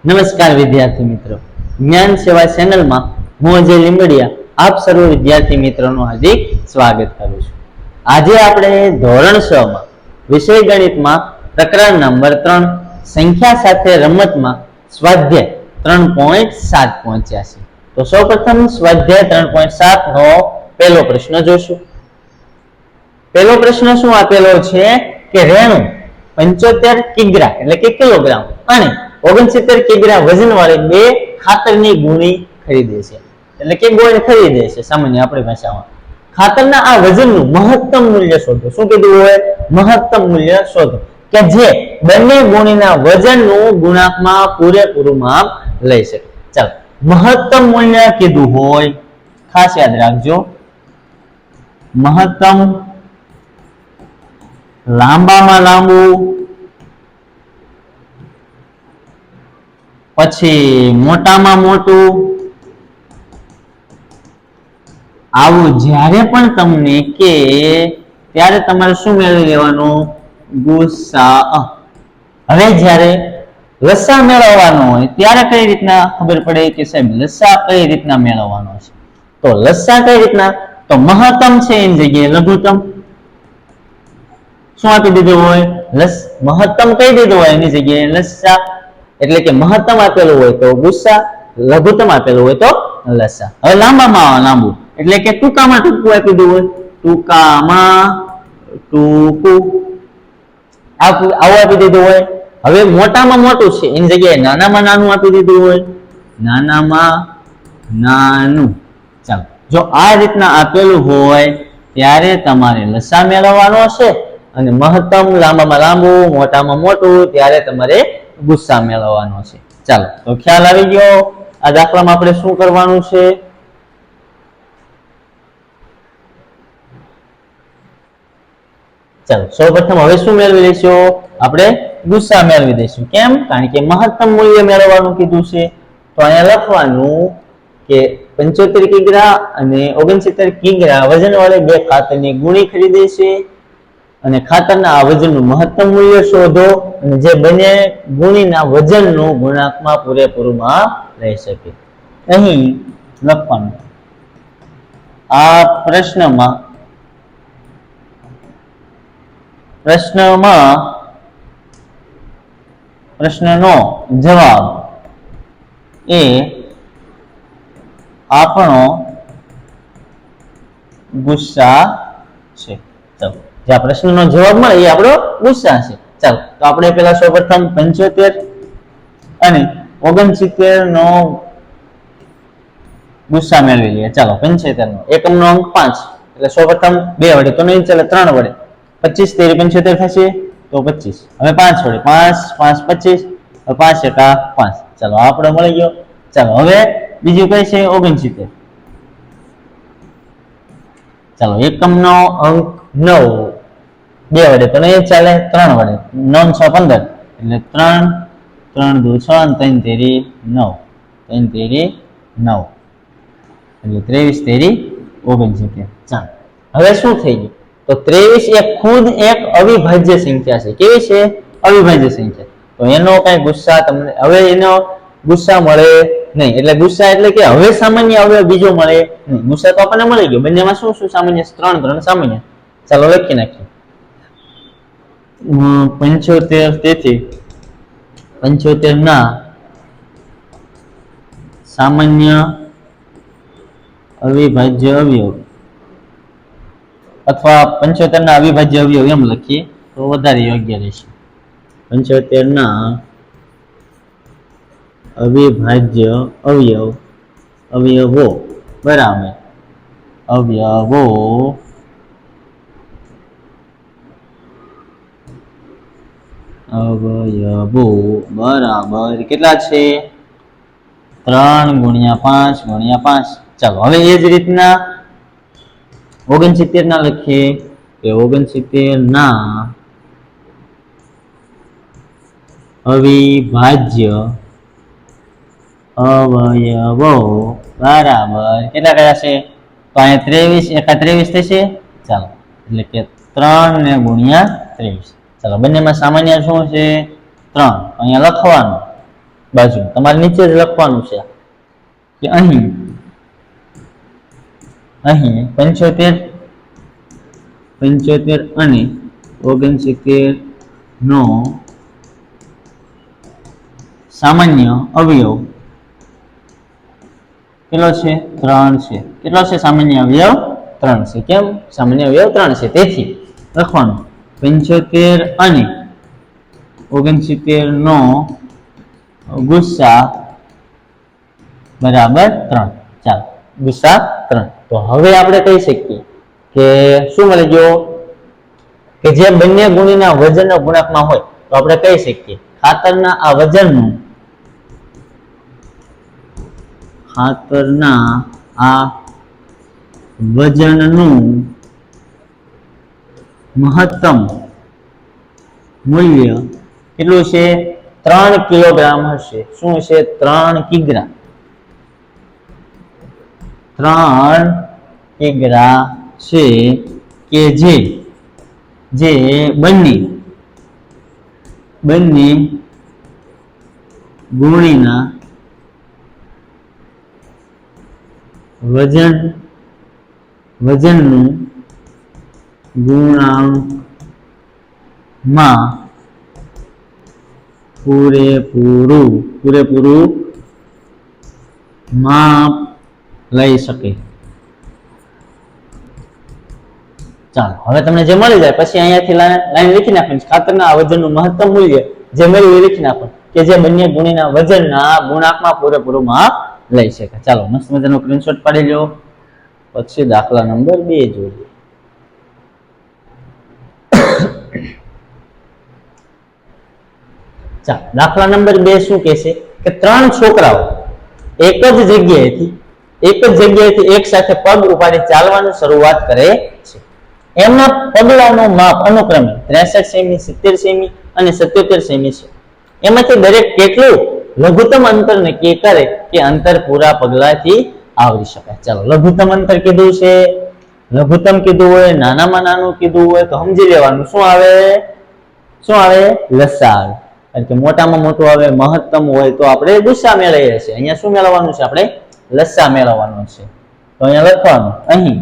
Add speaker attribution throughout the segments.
Speaker 1: નમસ્કાર વિદ્યાર્થી મિત્રો, જ્ઞાન સેવા ચેનલમાં હું અજય લીંબડિયા આપ સર્વ વિદ્યાર્થી મિત્રોનું હાર્દિક સ્વાગત કરું છું। આજે આપણે ધોરણ 6 માં વિષય ગણિતમાં પ્રકરણ નંબર 3 સંખ્યા સાથે રમતમાં સ્વાધ્યાય 3.7 પહોંચ્યા છે। તો સૌપ્રથમ સ્વાધ્યાય 3.7 નો પહેલો પ્રશ્ન જોશું। પહેલો પ્રશ્ન શું આપેલો છે કે રેણુ 75 કિગ્રા એટલે કે કિલોગ્રામ અને 69 કિગ્રા વજન વાળી બે ખાતરની ગુણી ખરીદે છે, એટલે કે ગોળ ખરીદે છે। સામાન્ય આપણી ભાષામાં ખાતરના આ વજનનું મહત્તમ મૂલ્ય શોધો। શું કીધું હોય? મહત્તમ મૂલ્ય શોધો કે જે બંને ગુણીના વજનનું ગુણાંકમાં પૂરેપૂરું માપ લઈ શકે। ચાલો, મહત્તમ મૂલ્ય કીધું હોય ખાસ યાદ રાખજો, મહત્તમ લાંબામાં લાંબુ, પછી મોટામાં મોટું, આવું જ્યારે પણ તમને કે ત્યારે તમારે શું મેળવી લેવાનું? ગુસા। હવે જ્યારે લસા મેળવવાનો હોય ત્યારે કઈ રીતના ખબર પડે કે સાહેબ લસા કઈ રીતના મેળવવાનો છે? તો લસા કઈ રીતના? તો મહત્તમ છે એની જગ્યાએ લઘુત્તમ શું આપી દીધું હોય? મહત્તમ કઈ દીધું હોય એની જગ્યાએ લસા, એટલે કે મહત્તમ આપેલું હોય તો ગુસ્સા, લઘુત્તમ આપેલું હોય તો લસા। હવે લાંબામાં લાંબુ એટલે કે ટૂંકામાં ટૂંકું આપી દીધું હોય, ટૂંકામાં ટૂંકું આવું આપી દીધું હોય। હવે મોટામાં મોટું છે એની જગ્યાએ નાનામાં નાનું આપી દીધું હોય, નાનામાં નાનું। ચાલો, જો આ રીતના આપેલું હોય ત્યારે તમારે લસા મેળવવાનો છે અને મહત્તમ લાંબામાં લાંબુ મોટામાં મોટું ત્યારે તમારે ગુસ્સા મેળવવાનો છે। ચાલો, તો ખ્યાલ આવી ગયો આ દાખલામાં આપણે શું કરવાનું છે? ચાલો, સૌપ્રથમ હવે શું મેળવી લઈશું? આપણે ગુસ્સા મેળવી દઈશું। કેમ? કારણ કે મહત્તમ મૂલ્ય મેળવવાનું કીધું છે। તો અહીંયા લખવાનું કે 75 કિગ્રા અને 69 કિગ્રા વજન વાળી બે ખાતરની ગુણી ખરીદે છે અને ખાતરના આ વજનનું મહત્તમ મૂલ્ય શોધો અને જે બંને ગુણીના વજનનું ગુણાંકમાં પૂરેપૂરું માપ લઈ શકે। અહીં લખવાનું આ પ્રશ્નનો જવાબ એ આપણો ગુસ્સા છે। ચાલો, જે આ પ્રશ્નનો જવાબ મળે એ આપણો ગુસ્સા છે। ચાલો, તો આપણે પેલા સૌપ્રથમ 75 અને 69 નો ગુસ્સા મેળવી લઈએ। ચાલો, 75 નો એકમનો અંક 5 એટલે સૌપ્રથમ 2 વડે તો નહીં ચાલે, 3 વડે 25 તેરી 75 થશે તો 25, હવે 5 વડે 5 5 25, 5 એકા 5। ચાલો, આપણે મળી ગયો। ચાલો, હવે બીજું કઈ છે? 69। ચાલો, એકમનો અંક 9 2 વડે તો નહીં ચાલે, 3 વડે 9 6 15 એટલે 3 3 2 6 અને 3 તેરી 9, 3 તેરી 9 એટલે 23 તેરી 69। ચાલો, હવે શું થઈ ગયું? તો 23 એ ખુદ એક અવિભાજ્ય સંખ્યા છે। કેવી છે? અવિભાજ્ય સંખ્યા। તો એનો કઈ ગુસ્સા તમને હવે એનો ગુસ્સા મળે નહીં, એટલે ગુસ્સા એટલે કે હવે સામાન્ય હવે બીજો મળે નહીં। ગુસ્સા તો આપણને મળી ગયો, બંનેમાં શું શું સામાન્ય? 3 3 સામાન્ય। ચાલો, લખી નાખીએ 75, તેથી 75 ના સામાન્ય અવિભાજ્ય અવયવ અથવા 75 ના અવિભાજ્ય અવયવ એમ લખીએ તો વધારે યોગ્ય રહેશે। 75 ના અવિભાજ્ય અવયવો બરાબર કેટલા છે? 3 ગુણ્યા 5 ગુણ્યા 5। ચાલો, હવે એ જ રીતના 69 ના લખીએ કે 69 ના અવિભાજ્ય અવયવો બરાબર કેટલા કયા છે? તો અહીંયા 23 એકા 23 થશે। ચાલો, એટલે કે 3 ને ગુણ્યા 23। ચાલો, બંનેમાં સામાન્ય શું છે? 3, અહીંયા લખવાનું બાજુ તમારે નીચે જ લખવાનું છે કે અહીં 75 અને 69 નો સામાન્ય અવયવ કેટલો છે? 3 છે. કેટલો છે સામાન્ય અવયવ? 3 છે. કેમ? સામાન્ય અવયવ 3 છે. તેથી લખવાનું 75 અને 69 નો ગુસ્સા બરાબર 3. ચાલો, ગુસ્સા 3. તો હવે આપણે કહી શકીએ કે શું મળી ગયો? કે જે બંને ગુણીના વજનના ગુણાંકમાં હોય તો આપણે કહી શકીએ ખાતરના આ વજનનું મહત્તમ મૂલ્ય કેટલું છે? 3 કિલોગ્રામ હશે. શું છે? 3 કિગ્રા. 3 કિગ્રા છે કે જે બંને ગુણીના વજનનું ગુણાંકમાં પૂરેપૂરું માપ લઈ શકે. ચાલો, હવે તમને જે મળી જાય પછી અહીંયાથી લાઈન લખી નાખવાની. ખાતરના વજનનું મહત્તમ મૂલ્ય જે મળ્યું એ લખી નાખો કે જે બંને ગુણીના વજનના ગુણાંકમાં પૂરેપૂરું માપ લઈ શકે. ચાલો, મસ્ત મજાનો સ્ક્રીનશોટ પાડી લો. પછી દાખલા નંબર 2 જોઈએ. ચાલો, દાખલા નંબર 2 શું કહે છે કે 3 છોકરાઓ એક જ જગ્યાએથી એક સાથે પગ ઉપાડી ચાલવાનું શરૂઆત કરે છે. એમના પગલાનું માપ અનુક્રમે 63 સેમી, 70 સેમી અને 77 સેમી છે. એમાંથી દરેક કેટલું લઘુત્તમ અંતર નક્કી કરે કે અંતર પૂરા પગલાથી આવરી શકાય. ચાલો, લઘુત્તમ અંતર કીધું છે. લઘુત્તમ કીધું હોય, નાનામાં નાનું કીધું હોય તો સમજી લેવાનું શું આવે? લસા આવે. કારણ કે મોટામાં મોટું આવે, મહત્તમ હોય તો આપણે ગુસ્સા મેળવીએ છીએ. અહીંયા શું મેળવવાનું છે? આપણે લસા મેળવવાનું છે. તો અહીંયા લખવાનું અહીં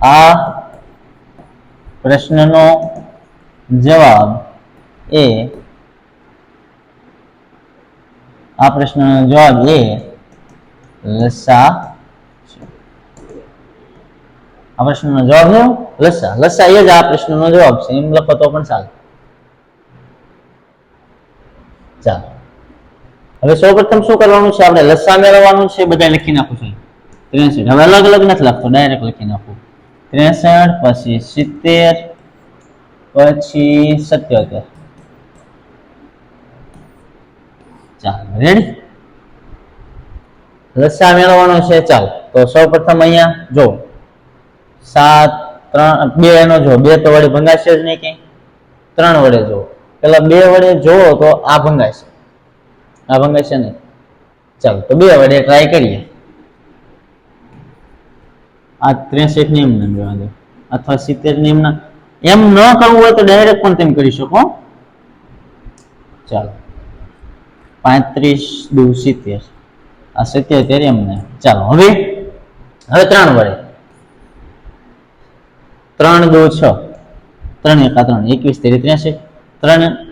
Speaker 1: આ પ્રશ્નનો જવાબ એ લસા છે. આ પ્રશ્નનો જવાબ લસા એ જ આ પ્રશ્નનો જવાબ છે. એમ લખો તો પણ ચાલે. ચાલો, હવે સૌપ્રથમ શું કરવાનું છે? આપણે લસા મેળવવાનું છે. બધા લખી નાખું છું 63. હવે અલગ અલગ નથી લખતો, ડાયરેક્ટ લખી નાખું 63 પછી 70 પછી 77. ચાલો, રેડી? લસા મેળવવાનો છે. ચાલો, તો સૌપ્રથમ અહીંયા જો 7 3 2 નો જો 2 તો વડે ભંગાશે જ નહીં કે 3 વડે જો. પેલા 2 વડે જોવો તો આ ભંગાશે નહીં. ચાલો, તો 2 વડે ટ્રાય કરીએ. આ 63 ને એમ ના જવા દો, અથવા 70 ને એમ ન કરવું હોય તો ડાયરેક્ટ પણ તેમ કરી શકો. ચાલો, 35 દુ 70, આ 77 એમને. ચાલો, હવે 3 વડે 3 દુ 6, 3 1 3 21 83, 3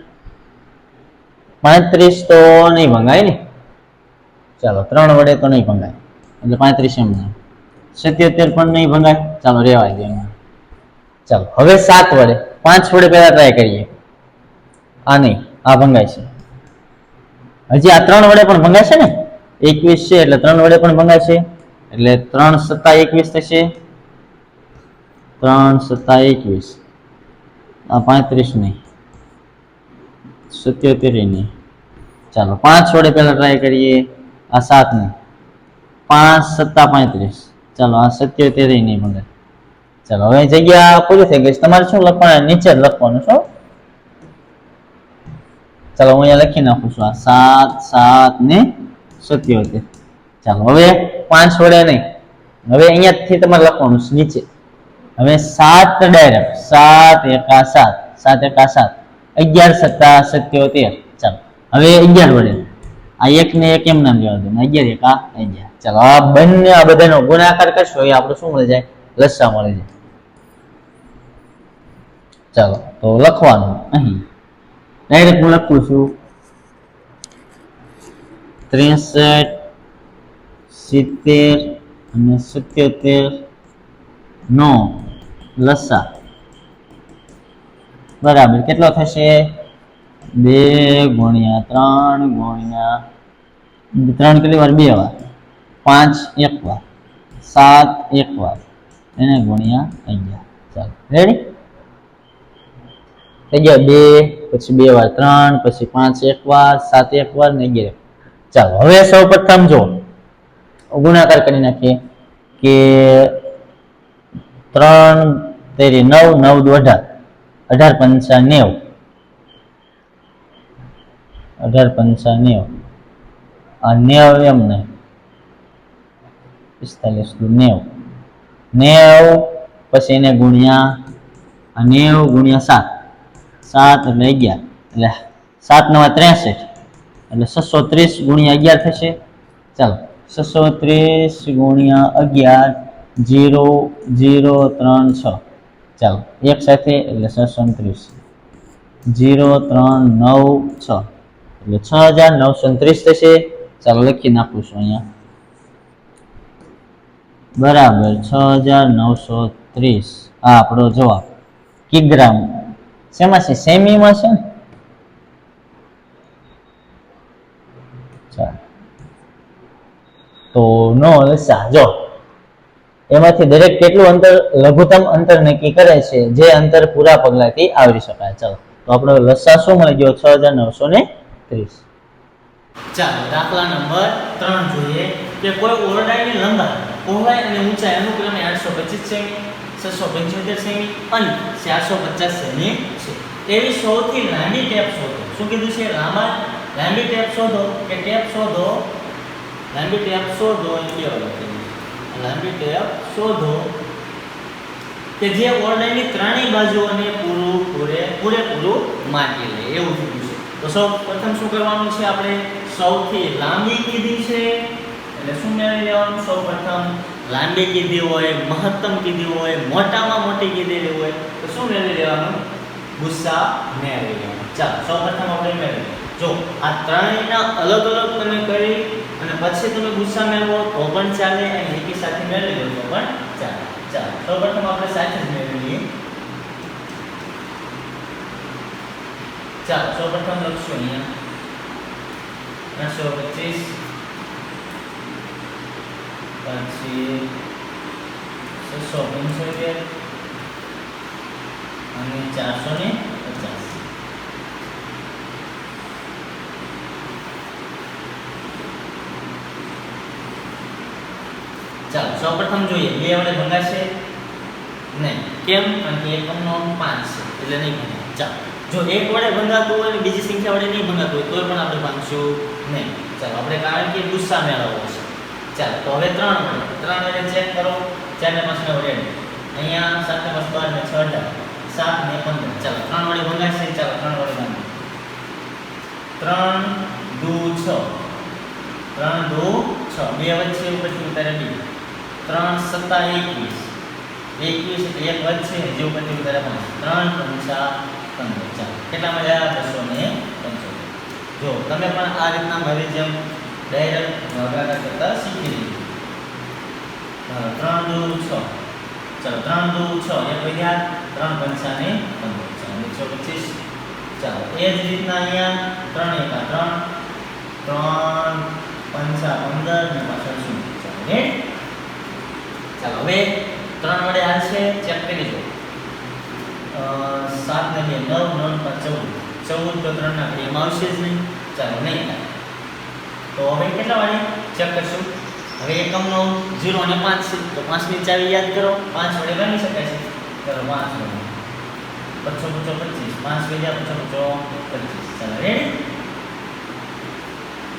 Speaker 1: 35 તો નહીં ભંગાય ને. ચાલો, 3 વડે તો નહીં ભંગાય એટલે 35 એમને. 77 પણ નહીં ભંગાય. ચાલો, રેવાય દે. ચાલો, હવે 7 વડે 5 વડે પહેલા ટ્રાય કરીએ. આ નહીં, આ ભંગાય છે. હજી આ 3 વડે પણ ભંગાય છે ને. 21 છે એટલે 3 વડે પણ ભંગાય છે. એટલે 3 7 21 થશે. 3 7 21. આ 35 નહીં, 77 નહીં. ચાલો, 5 વડે પહેલા ટ્રાય કરીએ. આ 7 નહીં, 5 7 35. ચાલો, આ 77 નહીં ભંગાય. ચાલો, હવે જગ્યા પૂરી થઈ ગઈ. તમારે શું લખવાનું? નીચે જ લખવાનું છો. ચાલો, હું અહીંયા લખી નાખું છું. આ 7 7 ને 77. ચાલો, હવે 5 વડે નહીં. હવે અહીંયાથી તમારે લખવાનું છે નીચે. હવે 7 ડાયરેક્ટ 7 1 7, 7 1 7. 11 સત્તા 77. ચાલો હવે 11 વડે આ એક ને એક એમ નામ લેવા દો, 11 એક આ 11. ચાલો આ બંને આ બધાનો ગુણાકાર કરશો એ આપણે શું મળી જાય? લસા મળી જાય. ચાલો તો લખવાનું અહીં ડાયરેક્ટ હું લખું છું 63 70 અને 77 નો લસા બરાબર કેટલો થશે? 2 ગુણ્યા 3 ગુણ્યા 3 કેટલી વાર? 2 વાર, 5 એક વાર, 7 એક વાર, એને ગુણ્યા 11. ચાલો રેડી થઈ ગયા. 2 પછી 2 વાર 3 પછી 5 એક વાર, 7 એક વાર ને 11. ચાલો હવે સૌ પ્રથમ જો ગુણાકાર કરી નાખીએ કે 3 તેરી 9 9 દુ 18 18 પંચા 90 18 પંચા 90 આ 90 એમ નહીં 45 દુ 90 90 પછી એને ગુણ્યા આ 90 ગુણ્યા 7 7 એટલે 11 એટલે 7 9 63 એટલે 630 ગુણ્યા 11 થશે. ચાલો 630 ગુણ્યા 11 0 0 3 6. ચાલો એક સાથે એટલે 630 0 3 9 6 એટલે 6930 થશે. ચાલો લખી નાખું છું અહીંયા બરાબર 6930 આ આપણો જવાબ. કિગ્રામ શેમાં છે? સેમીમાં છે ને. ચાલો તો નો લસા જો એમાંથી દરેક કેટલું અંતર લઘુત્તમ અંતર નક્કી કરે છે જે અંતર પૂરા પગલાથી આવરી શકાય. ચાલો તો આપણો લસા શું મળી ગયો? 6930. ચાલો દાખલા નંબર 3 જોઈએ કે કોઈ ઓરડાની લંબાઈ પહોળાઈ અને ઊંચાઈ અનુક્રમે 825 સેમી 675 સેમી અને 450 સેમી છે. એવી સૌથી લાંબી ટેપ શોધો. શું કીધું છે? લાંબી ટેપ શોધો કે ટેપ શોધો. લાંબી ટેપ શોધો લાંબી ટેપ શોધો કે જે ઓરડાની ત્રણેય બાજુઓને પૂરેપૂરું માપી લે એવું કીધું છે. તો સૌ પ્રથમ શું કરવાનું છે? આપણે સૌથી લાંબી કીધી છે એટલે શું મેળવી લેવાનું? સૌ પ્રથમ લાંબી કીધી હોય, મહત્તમ કીધી હોય, મોટામાં મોટી કીધેલી હોય તો શું મેળવી લેવાનું? ગુસ્સા મેળવી લેવાનું. ચાલો સૌ પ્રથમ આપણે મેળવીએ. જો આ ત્રણેયના અલગ અલગ તમે કરી અને પછી તમે ગુસ્સા મેળવો તો પણ ચાલે અને એકી સાથે મેળવી લો તો પણ ચાલે. ચાલો સૌપ્રથમ આપણે સાથે જ મેળવી લઈએ. ચાલો સૌપ્રથમ લખશું અહીંયા 825 પછી 675 અને 450. ચાલો સૌપ્રથમ જોઈએ 2 વડે ભંગાશે નહીં. કેમ? કારણ કે એકમનો અંક 5 છે એટલે નહીં ભંગાય. ચાલો જો 1 વડે ભંગાતું હોય અને બીજી સંખ્યા વડે નહીં ભંગાતું હોય તો પણ આપણે ભાંગશું નહીં. ચાલો આપણે કારણ કે ગુસ્સા મેળવવો છે. ચાલો તો હવે 3 વડે ચેક કરો. 4 ને 5 ને વડે અહીંયા 7 ને 5 12 ને 6 18 7 ને 15. ચાલો 3 વડે ભંગાશે. ચાલો 3 વડે ભાંગો. 3 દુ 6 3 દુ 6 બે વચ્ચે ઉપરથી ઉતારે 2 3 સત્તા 21 એટલે એક વચ્ચે જે ઉપરથી ઉતારે 5 3 પંચા 15. ચાલો કેટલા મળ્યા? 275. જો તમે પણ આ રીતના મારી જેમ ડાયરેક્ટ ભાગાકાર કરતા શીખી લીધું. 3 દુ 6. ચાલો 3 દુ 6 એક વધ્યા 3 પંચા ને 15. ચાલો 125. ચાલો એ જ રીતના અહીંયા 3 એકા 3 3 પંચા 15 ને પાછળ 0. ચાલો રેડી. ચાલો હવે 3 વડે હાલશે ચેક કરી લો. 7 ને 2 9 9 5 14 તો 3 ના એમાં આવશે જ નહીં. ચાલો નહીં થાય તો હવે કેટલા વડે ચેક કરશું? હવે એકમનો 0 અને 5 છે તો 5 ની ચાવી યાદ કરો. 5 વડે ગણી શકાય છે. ચાલો 5 વડે 55 25 5 વડે 55 25. ચાલો રેડી.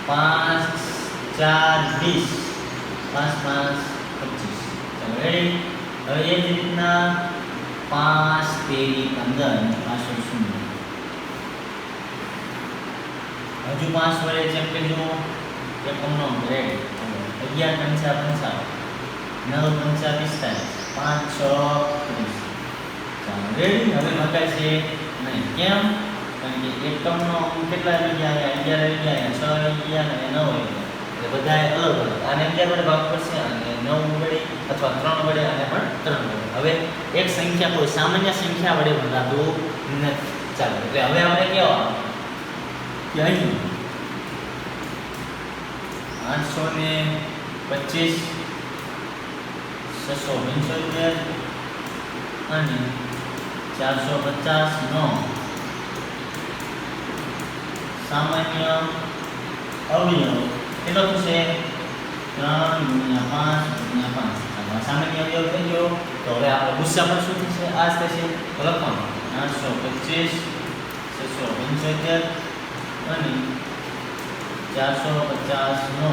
Speaker 1: 5 4 20 5 5 25. ચાલો રેડી. હવે એ જ રીતના 5 તેરી 15 અને પાછળ 0. હજુ 5 વડે ચેક કરજો એકમનો રેડી 11 પંચા 55 9 પંચા 45 5 6 ચાલો રેડી હવે ભગાય છે નહીં કેમ કારણ કે એકમનો કેટલા આવી ગયા 11 આવી ગયા 6 આવી ગયા અને 9 આવી ગયા એટલે બધાય અલગ અલગ આને 11 વડે ભાગ પડશે અને 9 વડે અથવા 3 વડે અને પણ 3 વડે હવે એક સંખ્યા કોઈ સામાન્ય સંખ્યા વડે ભગાતું નથી ચાલો એટલે હવે આપણે કેવા કે અહીં 825 675 અને 450 નો સામાન્ય અવયવ કેટલો થશે 3 × 5 × 5 સામાન્ય અવયવ થઈ ગયો તો હવે આપણે ગુસ્સા પર શું થશે આ થશે તો લખવાનું 825 675 અને 450 નો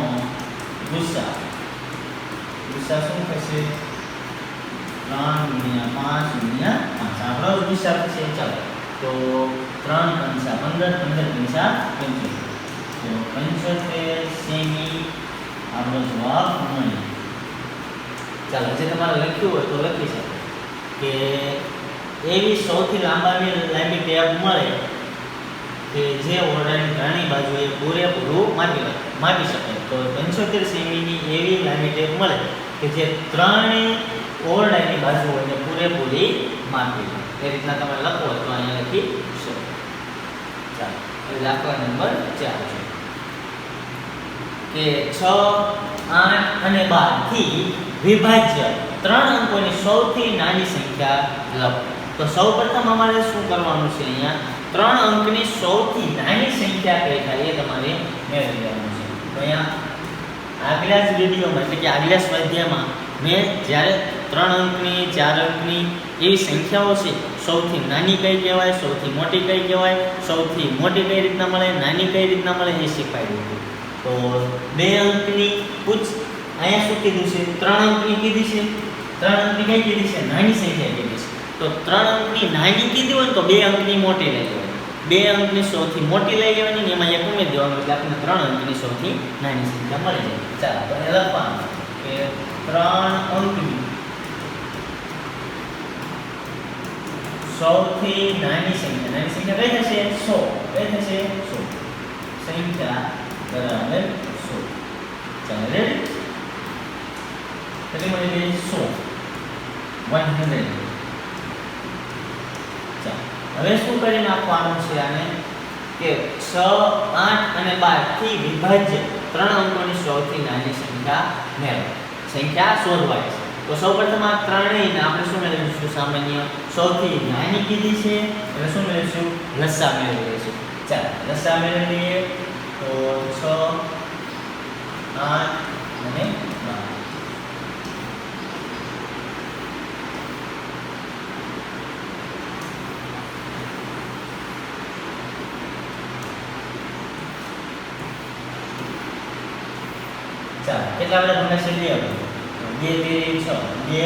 Speaker 1: ગુસ્સા શું થશે 3 × 5 × 5 આપણો ગુસ્સા થશે ચાલો તો 3 પંચા 15 15 પંચા 75 તો 75 સેમી આપણો જવાબ મળે ચાલો જે તમારે લખ્યું હોય તો લખી શકો કે એવી સૌથી લાંબી ટેપ મળે કે જે ઓરડાની ત્રણેય બાજુએ પૂરેપૂરું માપી શકાય તો 75 સેમીની એવી લાંબી ટેપ મળે કે જે ત્રણેય ઓરડાની બાજુઓને પૂરેપૂરી માપી એ રીતના તમે લખો તો અહીંયા લખી શકો ચાલો હવે દાખલા નંબર 4 છે કે 6 8 અને 12 થી વિભાજ્ય 3 અંકોની સૌથી નાની સંખ્યા લખો તો સૌપ્રથમ અમારે શું કરવાનું છે અહીંયા 3 અંકની સૌથી નાની સંખ્યા કઈ થાય એ તમારે મેળવી લેવાનું છે તો અહીંયા આગલા જ વિડીયોમાં એટલે કે આગલા સ્વાધ્યાયમાં મેં જ્યારે 3 અંકની 4 અંકની એવી સંખ્યાઓ છે સૌથી નાની કઈ કહેવાય સૌથી મોટી કઈ કહેવાય સૌથી મોટી કઈ રીતના મળે નાની કઈ રીતના મળે એ શીખવાડ્યું હતું તો 2 અંકની અહીંયા શું કીધું છે 3 અંકની કીધી છે 3 અંકની કઈ કીધી છે નાની સંખ્યા કીધી છે તો 3 અંકની નાની કીધી હોય તો 2 અંકની મોટી લઈ લેવાની 2 અંકની સૌથી મોટી લઈ લેવાની ને એમાં એક ઉમેરી દેવાનું એટલે આપણને 3 અંકની સૌથી નાની સંખ્યા મળી જાય ચાલો તો લખવાનું કે 3 અંકની સૌથી નાની સંખ્યા કઈ થશે 100 કઈ થશે 100 સંખ્યા બરાબર 100 ચાલો રેડી કેટલી મળી ગઈ 100 ચાલો હવે શું કરી નાખવાનું છે આને કે 6 8 અને 12 થી વિભાજ્ય 3 અંકોની સૌથી નાની સંખ્યા મેળવો સંખ્યા શોધવાની છે તો સૌપ્રથમ આ ત્રણેયને આપણે શું મેળવીશું સામાન્ય સૌથી નાની કીધી છે એટલે શું મેળવીશું લસા મેળવી લઈશું ચાલો લસા મેળવી લઈએ તો 6 8 અને 12 ચાલો કેટલા વડે ભગાશે 2 2 6 2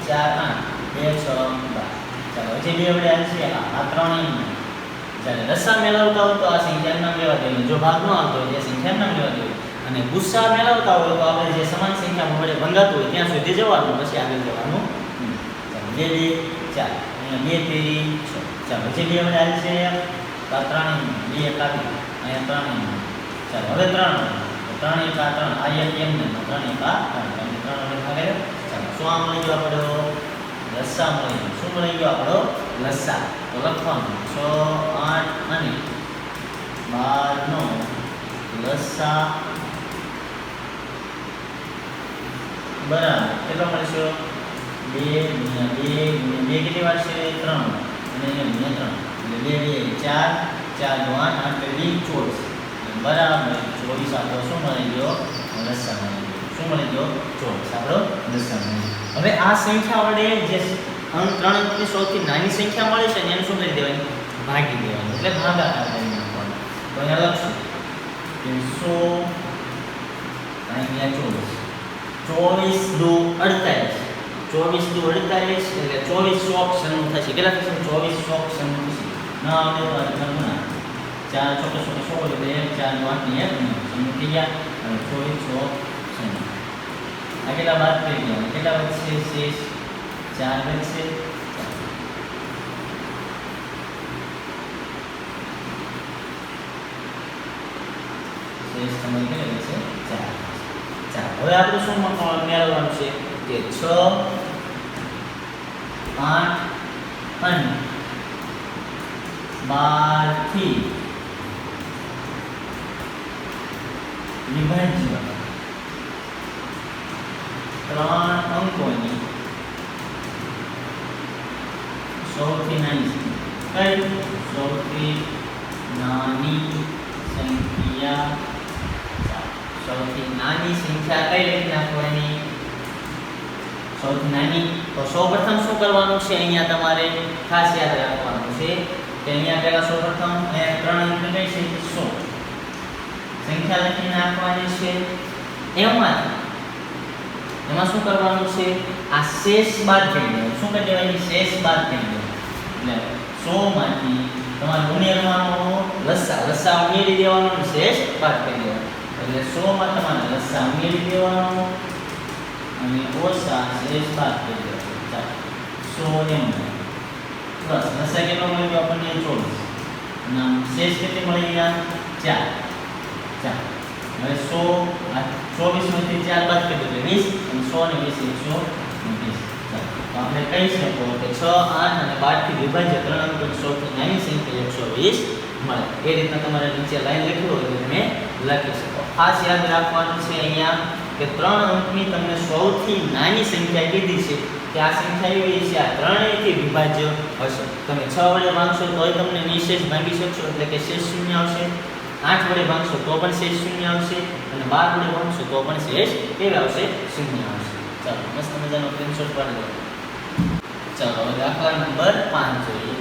Speaker 1: 4 8 2 6 12 ચાલો જે 2 વડે આવશે આ ત્રણેય ચાલો રસા મેળવતા હોય તો આ સંખ્યા નામ લેવા દેવાની જો ભાગ ન આવતો હોય તે સંખ્યા નામ લેવા દેવાની અને ગુસ્સા મેળવતા હોય તો આપણે જે સમાન સંખ્યા વડે ભંગાતું હોય ત્યાં સુધી જવાનું પછી આગળ જવાનું ચાલો 2 2 4 અહીંયા 2 3 6 ચાલો જે 2 વડે આવશે તો આ ત્રણેય 2 કાપી અહીંયા ત્રણેય ચાલો હવે 3 3 1 3 આ એક એમ ને 3 1 3 3 વડે ભાગે ચાલો શું આ મળી ગયો આપણો લસા મળી ગયો શું મળી ગયો આપણો લસા તો લખવાનું 6 8 અને 12 નો લસા બરાબર કેટલો મળશે 2 × 2 × 2 કેટલી વાર છે 3 અને અહીંયા 3 એટલે 2 2 4 4 નો 8 8 કરી 24 બરાબર 24 આપણો શું મળી ગયો લસા મળી ગયો શું મળી ગયો 24 આપણો લસા મળી ગયો હવે આ સંખ્યા વડે જે અંક 3 અંકની સૌથી નાની સંખ્યા મળે છે ને એને શું કરી દેવાની ભાગી દેવાની એટલે ભાગાકાર કરી નાખવાનો તો અહીંયા લખશું કે 100 અહીંયા 24 દુ 48 24 દુ 48 એટલે 24 શોક સન્નું થશે કેટલા થશે 24 શોક સન્નું થશે ના આવે તો ના 4 ચોક્કસ 16 એટલે 1 4 8 ને 1 શૂન્ય થઈ ગયા અને 24 શૂન્ય. આ કેટલા બાદ થઈ ગયા? કેટલા વધશે? શેષ 4 વધશે. શેષ તમારી કેટલી વધશે? 4. હવે આપણે શું મેળવવાનું છે કે 6 8 અને 12 થી વિભાજ્ય 3 અંકોની સૌથી નાની સંખ્યા સૌથી નાની સંખ્યા કઈ રીતે નાખવાની? સૌથી નાની તો સૌપ્રથમ શું કરવાનું છે? અહીંયા તમારે ખાસ યાદ રાખવાનું છે કે અહીંયા પહેલા સૌપ્રથમ 3 અંકની કઈ છે? 100 સંખ્યા લખી નાખવાની છે. એમાં શું કરવાનું છે? આ શેષ બાદ કરી દેવાનું. શું કરી દેવાનું? શેષ બાદ કરી દેવાનું. એટલે 100 માંથી તમારે ઉમેરવાનો લસા ઉમેરી દેવાનો અને શેષ બાદ કરી દેવાનો. એટલે 100 માં તમારે લસા ઉમેરી દેવાનો અને ઓછા શેષ બાદ કરી દેવાનો. ચાલો 100 એમ પ્લસ લસા કેટલો મળી ગયો આપણને? 24 અને શેષ કેટલી મળી ગયા? 4. હવે 100 24 માંથી 4 બાદ કરી દો એટલે 20 અને 100 ને 20 120. તો આપણે કહી શકો કે 6 8 અને 12 થી વિભાજ્ય 3 અંકોની સૌથી નાની સંખ્યા 120 મળે. એ રીતના તમારે નીચે લાઈન લખી હોય તો તમે લખી શકો. ખાસ યાદ રાખવાનું છે અહીંયા કે 3 અંકની તમને સૌથી નાની સંખ્યા કીધી છે કે આ સંખ્યા એવી છે આ ત્રણેયથી વિભાજ્ય હશે. તમે 6 વડે ભાગશો તોય તમને નિશેષ ભાગી શકશો એટલે કે શેષ શૂન્ય આવશે. 8 વડે ભાગશો તો પણ શેષ શૂન્ય આવશે અને 12 વડે ભાગશો તો પણ શેષ કેવી આવશે? શૂન્ય આવશે. ચાલો મસ્ત મજાનો સ્ક્રીનશોટ પાડી લો. ચાલો હવે દાખલા નંબર 5 જોઈએ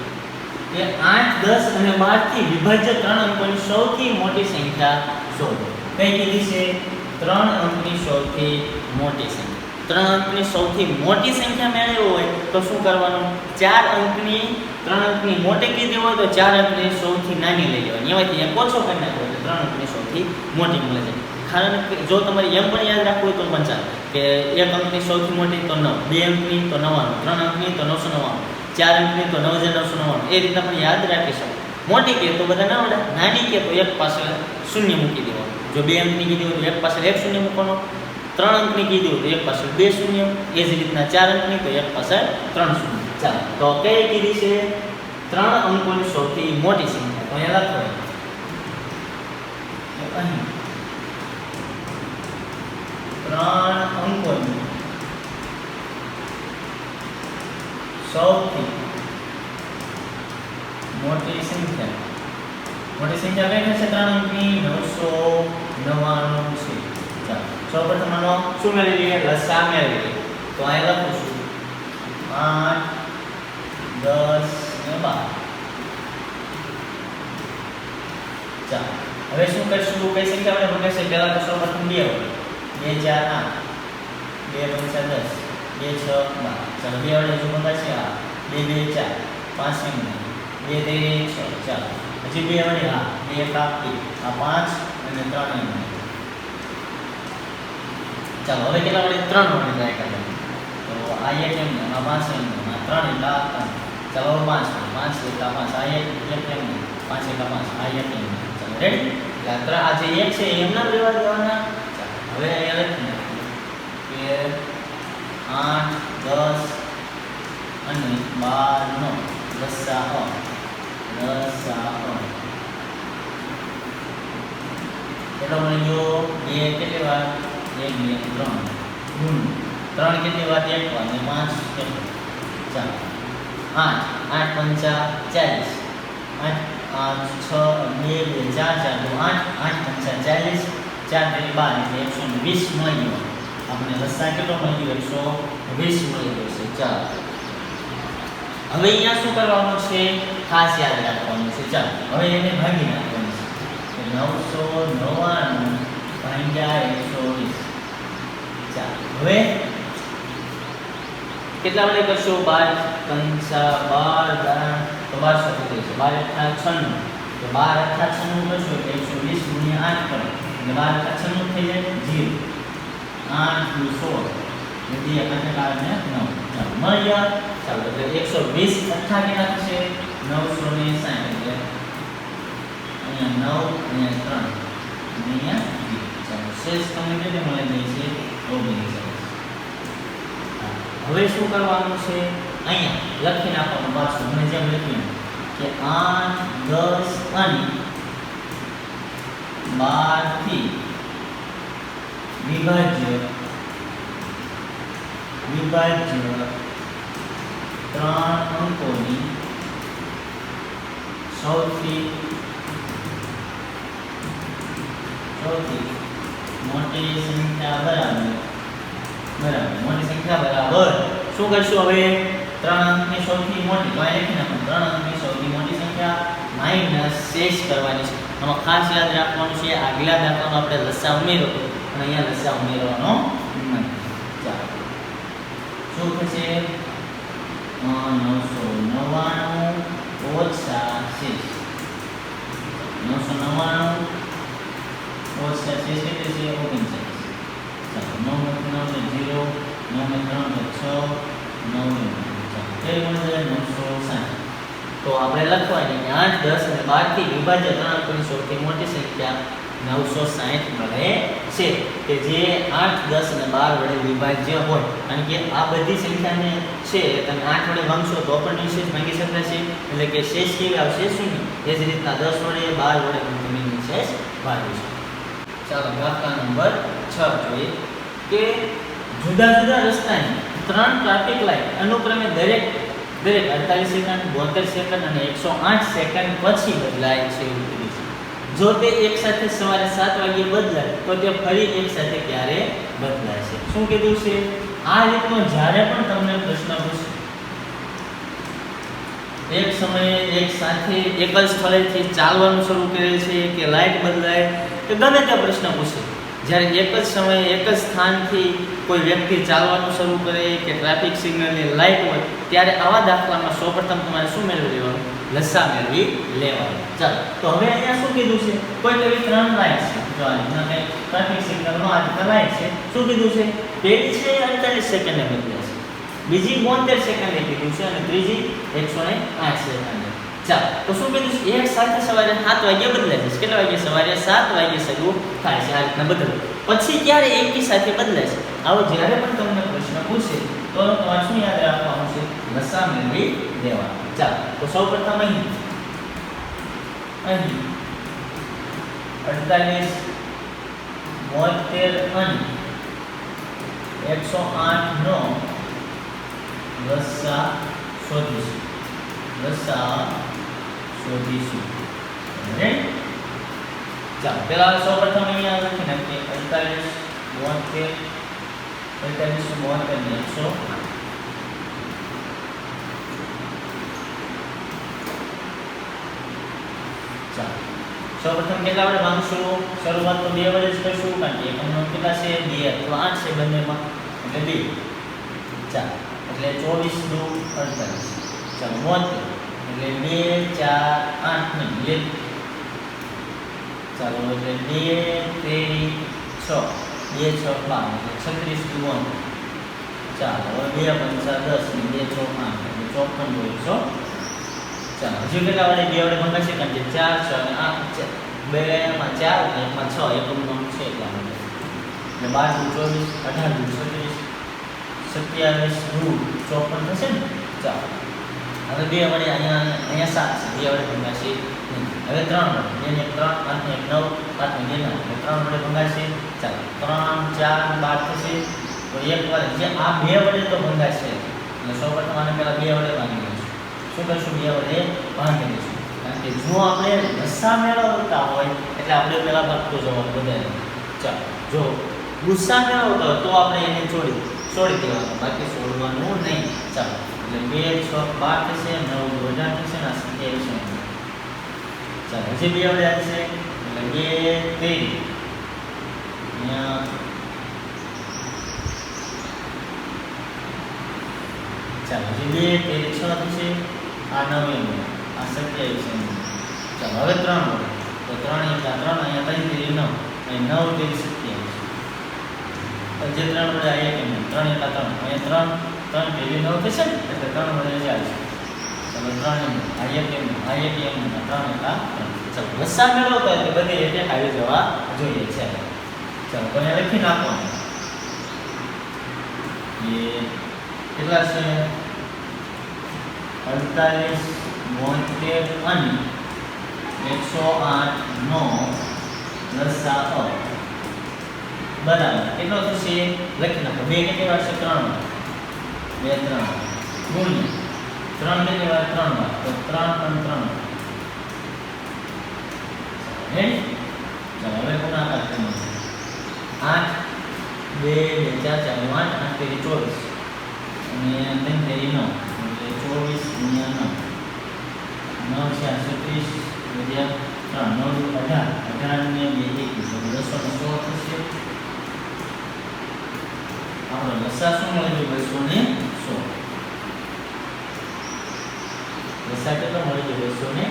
Speaker 1: કે 8 10 અને 12 થી વિભાજ્ય 3 અંકોની સૌથી મોટી સંખ્યા શોધો. કઈ કીધી છે? 3 અંકની સૌથી મોટી સંખ્યા. 3 અંકની સૌથી મોટી સંખ્યા મેળવવી હોય તો શું કરવાનું? 4 અંકની 3 અંકની મોટી કીધી હોય તો 4 અંકની સૌથી નાની લઈ લેવાની. એમાંથી એક ઓછો કરી નાખો એટલે 3 અંકની સૌથી મોટી મળે છે. કારણ કે જો તમારે એમ પણ યાદ રાખવું હોય તો પણ ચાલે કે 1 અંકની સૌથી મોટી તો 9, 2 અંકની તો 99, 3 અંકની તો 999, 4 અંકની તો 9999. એ રીતના પણ યાદ રાખી શકો. મોટી કે તો બધા ના આવડે, નાની કે તો એક પાછળ શૂન્ય મૂકી દેવાનું. જો 2 અંકની કીધી હોય તો એક પાછળ એક શૂન્ય મૂકવાનો, 3 અંકની કીધી હોય તો એક પાછળ 2 શૂન્ય, એ જ રીતના 4 અંકની તો એક પાછળ 3 શૂન્ય. ચાલો તો કઈ કીધી છે? 3 અંકોની સૌથી મોટી સંખ્યા. તો અહીંયા લખો અહીં 3 અંકોની સૌથી મોટી સંખ્યા. મોટી સંખ્યા કઈ થશે? 3 અંકની 999 છે. ચાલો સૌપ્રથમ આનો શું મેળવી લઈએ? લસા મેળવી લઈએ. તો અહીં લખું છું 8 10 અને 12. ચાલો હવે શું કરશું? કઈ સંખ્યા આપણે ભગાશે? પહેલા તો સૌપ્રથમ 2 હોય. 2 4 8, 2 5 10, 2 6 12. ચાલો 2 વડે જો ભગાશે આ 2 2 4 5 2 3 6. ચાલો હજી 2 વડે આ 2 1 આ 5 અને 3 એમ. ચાલો હવે કેટલા વડે? 3 વડે ટ્રાય કરીએ. તો આ 1 એમ આ 5 એમ આ 3 એટલે આ 3. ચાલો 5 એટલે 5 આ 1 એમ 5 એટલે 5 આ 1 એમ. ચાલો રેડી? એટલે આ જે 1 છે એમના લેવા દેવાના. હવે અહીંયા લખી નાખીએ કે 8 10 અને 12 નો લસાઅ કેટલો મળી ગયો? 2 કેટલી વાર? 1 2 3 ગુણ 3 કેટલી વાર? 1 વાર અને 5 કેટલી? ચાલો 8 8 5 40, 8 6 2 2 4 4 તો 8 8 5 40, 4 તેરી 12 એટલે 120 મળી ગયો. આપણે લસા કેટલો મળી ગયો? 120 મળી ગયો છે. ચાલો હવે અહીંયા શું કરવાનું છે? ખાસ યાદ રાખવાનું છે. ચાલો હવે એને ભાગી નાખવાનું છે. 999 ભાગ્યા 120. ચાલો હવે કેટલા વડે કરશો? 12 5 12 તો 1230 છે. 12 96 તો 12 અઠા 96 કરશો એટલે 120 ગુણ્યા 8 કરો એટલે 12 અઠા 96 થઈ જાય 0 8 દુ 16 એટલે આપણે કારણે 9 ચાલો મળી ગયા ચાલો એટલે 120 અઠા કેટલા થશે 960 એટલે અહીંયા 9 અહીંયા 3 અહીંયા 0 ચાલો શેષ તમને કેટલે મળી ગઈ છે 19 હવે શું કરવાનું છે અહીંયા લખી નાખવાનું પાછું મને જેમ લખ્યું કે 8 10 અને 12 થી વિભાજ્ય 3 અંકોની સૌથી મોટી સંખ્યા બરાબર મોટી સંખ્યા બરાબર શું કરશું હવે 3 અંકની સૌથી મોટી તો અહીં લખી નાખો 3 અંકની સૌથી મોટી સંખ્યા માઈનસ શેષ કરવાની છે આમાં ખાસ યાદ રાખવાનું છે આગલા દાખલામાં આપણે લસા ઉમેરો અને અહીંયા લસા ઉમેરવાનો નથી ચાલો શું થશે 999 ઓછા શેષ 999 ઓછા શેષ કેટલી છે 39 ચાલો 9 × 0 9 × 6 9 ચાલો એ મળે 960 તો આપણે લખવાની 8 10 અને 12 થી વિભાજ્ય 3 અંકોની સૌથી મોટી સંખ્યા 960 મળે છે કે જે 8 10 અને 12 વડે વિભાજ્ય હોય કારણ કે આ બધી સંખ્યાને છે તમે 8 વડે ભાગશો તો પણ નિશેષ ભાગી શકાશે એટલે કે શેષ કેવી આવશે 0 એ જ રીતના 10 વડે 12 વડે તમે નિશેષ ભાગીશું ચાલો દાખલા નંબર 6 જોઈએ કે જુદા જુદા રસ્તાની 3 ટ્રાફિક લાઇટ અનુક્રમે દરેક 48 સેકન્ડ 72 સેકન્ડ અને 108 સેકન્ડ પછી બદલાય છે એવું કીધું છે જો તે એક સાથે સવારે 7 વાગ્યે બદલાય તો તે ફરી એક સાથે ક્યારે બદલાય છે શું કીધું છે આ રીતનો જ્યારે પણ તમને પ્રશ્ન પૂછે એક સમયે એક સાથે એક જ સ્થળેથી ચાલવાનું શરૂ કરે છે કે લાઇટ બદલાય કે ગમે તે પ્રશ્ન પૂછે જ્યારે એક જ સમયે એક જ સ્થાનથી કોઈ વ્યક્તિ ચાલવાનું શરૂ કરે કે ટ્રાફિક સિગ્નલની લાઇટ હોય ત્યારે આવા દાખલામાં સૌપ્રથમ તમારે શું મેળવી લેવાનું લસા મેળવી લેવાનું ચાલો તો હવે અહીંયા શું કીધું છે કોઈ એવી 3 લાઇટ છે જો આ કંઈ ટ્રાફિક સિગ્નલનો આ રીતે લાઇટ છે શું કીધું છે પહેલી છે 48 સેકન્ડે બદલાય છે બીજી 72 સેકન્ડે કીધું છે અને ત્રીજી 108 સેકન્ડે ચાલો તો શું કીધું છે એક સાથે સવારે 7 વાગ્યે બદલાય છે કેટલા વાગ્યે સવારે 7 વાગ્યે શરૂ થાય છે આ રીતના બદલાય પછી ક્યારે એકી સાથે બદલાય છે આવો જ્યારે પણ તમને પ્રશ્ન પૂછે તો તમારે શું યાદ રાખવાનું છે લસા મેળવી દેવાનું ચાલો તો સૌપ્રથમ અહીં 48 72 અને 108 નો લસા શોધીશું રાઈટ ચાલો પહેલા સૌપ્રથમ અહીંયા લખી નાખીએ 48 72 ને 108 ચાલો સૌપ્રથમ કેટલા વડે ભાગશું શરૂઆત તો 2 વડે જ કરશું કારણ કે એકમનો કેટલા છે 2 અથવા 8 છે બંનેમાં એટલે 2 ચાલો એટલે 24 દુ 48 ચાલો 72 એટલે 2 4 8 નહીં ચાલો એટલે 2 3 6 2 6 12 એટલે 36 દુ 1 ચાલો 2 5 10 ને 2 6 8 એટલે 54 200 ચાલો હજી કેટલા વડે 2 વડે ભાગાશે કારણ કે 4 6 અને 8 2 માં 4 અને 1 માં 6 એકમનો છે એટલા માટે એટલે 12 દુ 24 18 દુ 36 27 દુ 54 થશે ને ચાલો હવે 2 વડે અહીંયા 7 છે 2 વડે ભંગાશે હવે 3 વડે 2 ને 3 8 ને 9 8 ને 9 એટલે 3 વડે ભંગાશે ચાલો 3 4 12 થશે તો એક વાર જે આ 2 વડે તો ભંગાશે એટલે સૌપ્રથમ આને પહેલા 2 વડે ભાગી દઈશું શું કરશું 2 વડે ભાગી દઈશું કારણ કે જો આપણે લસા મેળવતા હોય એટલે આપણે પહેલા ભાગતો જવાબ બધાય ચાલો જો ગુસ્સા મેળવતો હોય તો આપણે એને છોડી દેવાનું બાકી છોડવાનું નહીં ચાલો એટલે 2 6 12 થશે 9 18 થશે ને 27 ચાલો હજી 2 વડે આવશે એટલે 2 3 અહીંયા ચાલો હજી 2 3 6 થશે આ 9 આ 27 ચાલો હવે 3 વડે તો 3 × 3 અહીંયા 3 તેરી 9 અહીં 9 તેરી 27 જે 3 વડે આ 1 એમ 3 × 3 અહીંયા 3 તેરી 9 થશે ને એટલે 3 વડે ચાલશે ચાલો 3 એમ આ 1 એમ આ 1 એમ 3 × 3 ચાલો લસા મેળવતો એટલે બધી એટલે આવી જવા જોઈએ છે ચાલો તો અહીંયા લખી નાખવાનું એ કેટલા છે 48 72 અને 108 નો લસાઅ બરાબર કેટલો થશે લખી નાખો 2 કેટલી વાર છે 3 વાર 2 3 ગુણ્યા 3 કેટલી વાર 3 વાર તો 3 3 3 રેડી ચાલો હવે ગુણાકાર કરીએ 8 2 2 4 4 8 8 તેરી 24 અને 3 તેરી 9 એટલે 24 × 9 9 છે 36 વધ્યા 3 9 18 18 ને 2 21 10 નો 16 થશે આપણો લસા શું મળી ગયો 216 લસા કેટલો મળી ગયો 216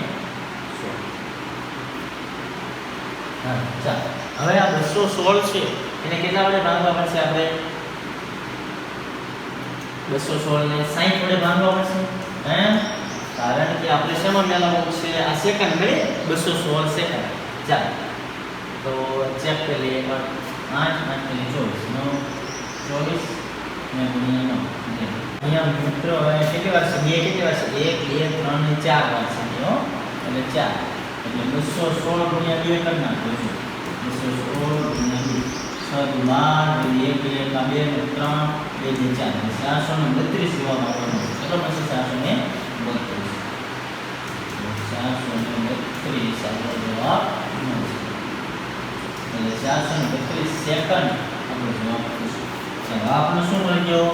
Speaker 1: હા ચાલો હવે આ 216 છે એને કેટલા વડે ભાગવા પડશે આપણે 216 ને 60 વડે ભાગવા પડશે હે કારણ કે આપણે શેમાં મેળવવું છે આ સેકન્ડ મળે 216 સેકન્ડ ચાલો તો ચેક કરી લઈએ 8 8 ને 24 9 24 ને ગુણ્યા 9 અહીંયા મિત્રો હવે કેટલી વાર છે 2 કેટલી વાર છે 1 2 3 ને 4 વાર છે હો એટલે 4 એટલે 216 ગુણ્યા 2 કરી નાખો 216 ગુણ્યા 2 6 12 1 2 3 2 4 432 જવાબ આવવાનો કેટલો મળશે 432 432 આપણો જવાબ મળશે એટલે 432 સેકન્ડ આપણો જવાબ થશે ચાલો આપણને શું મળી ગયો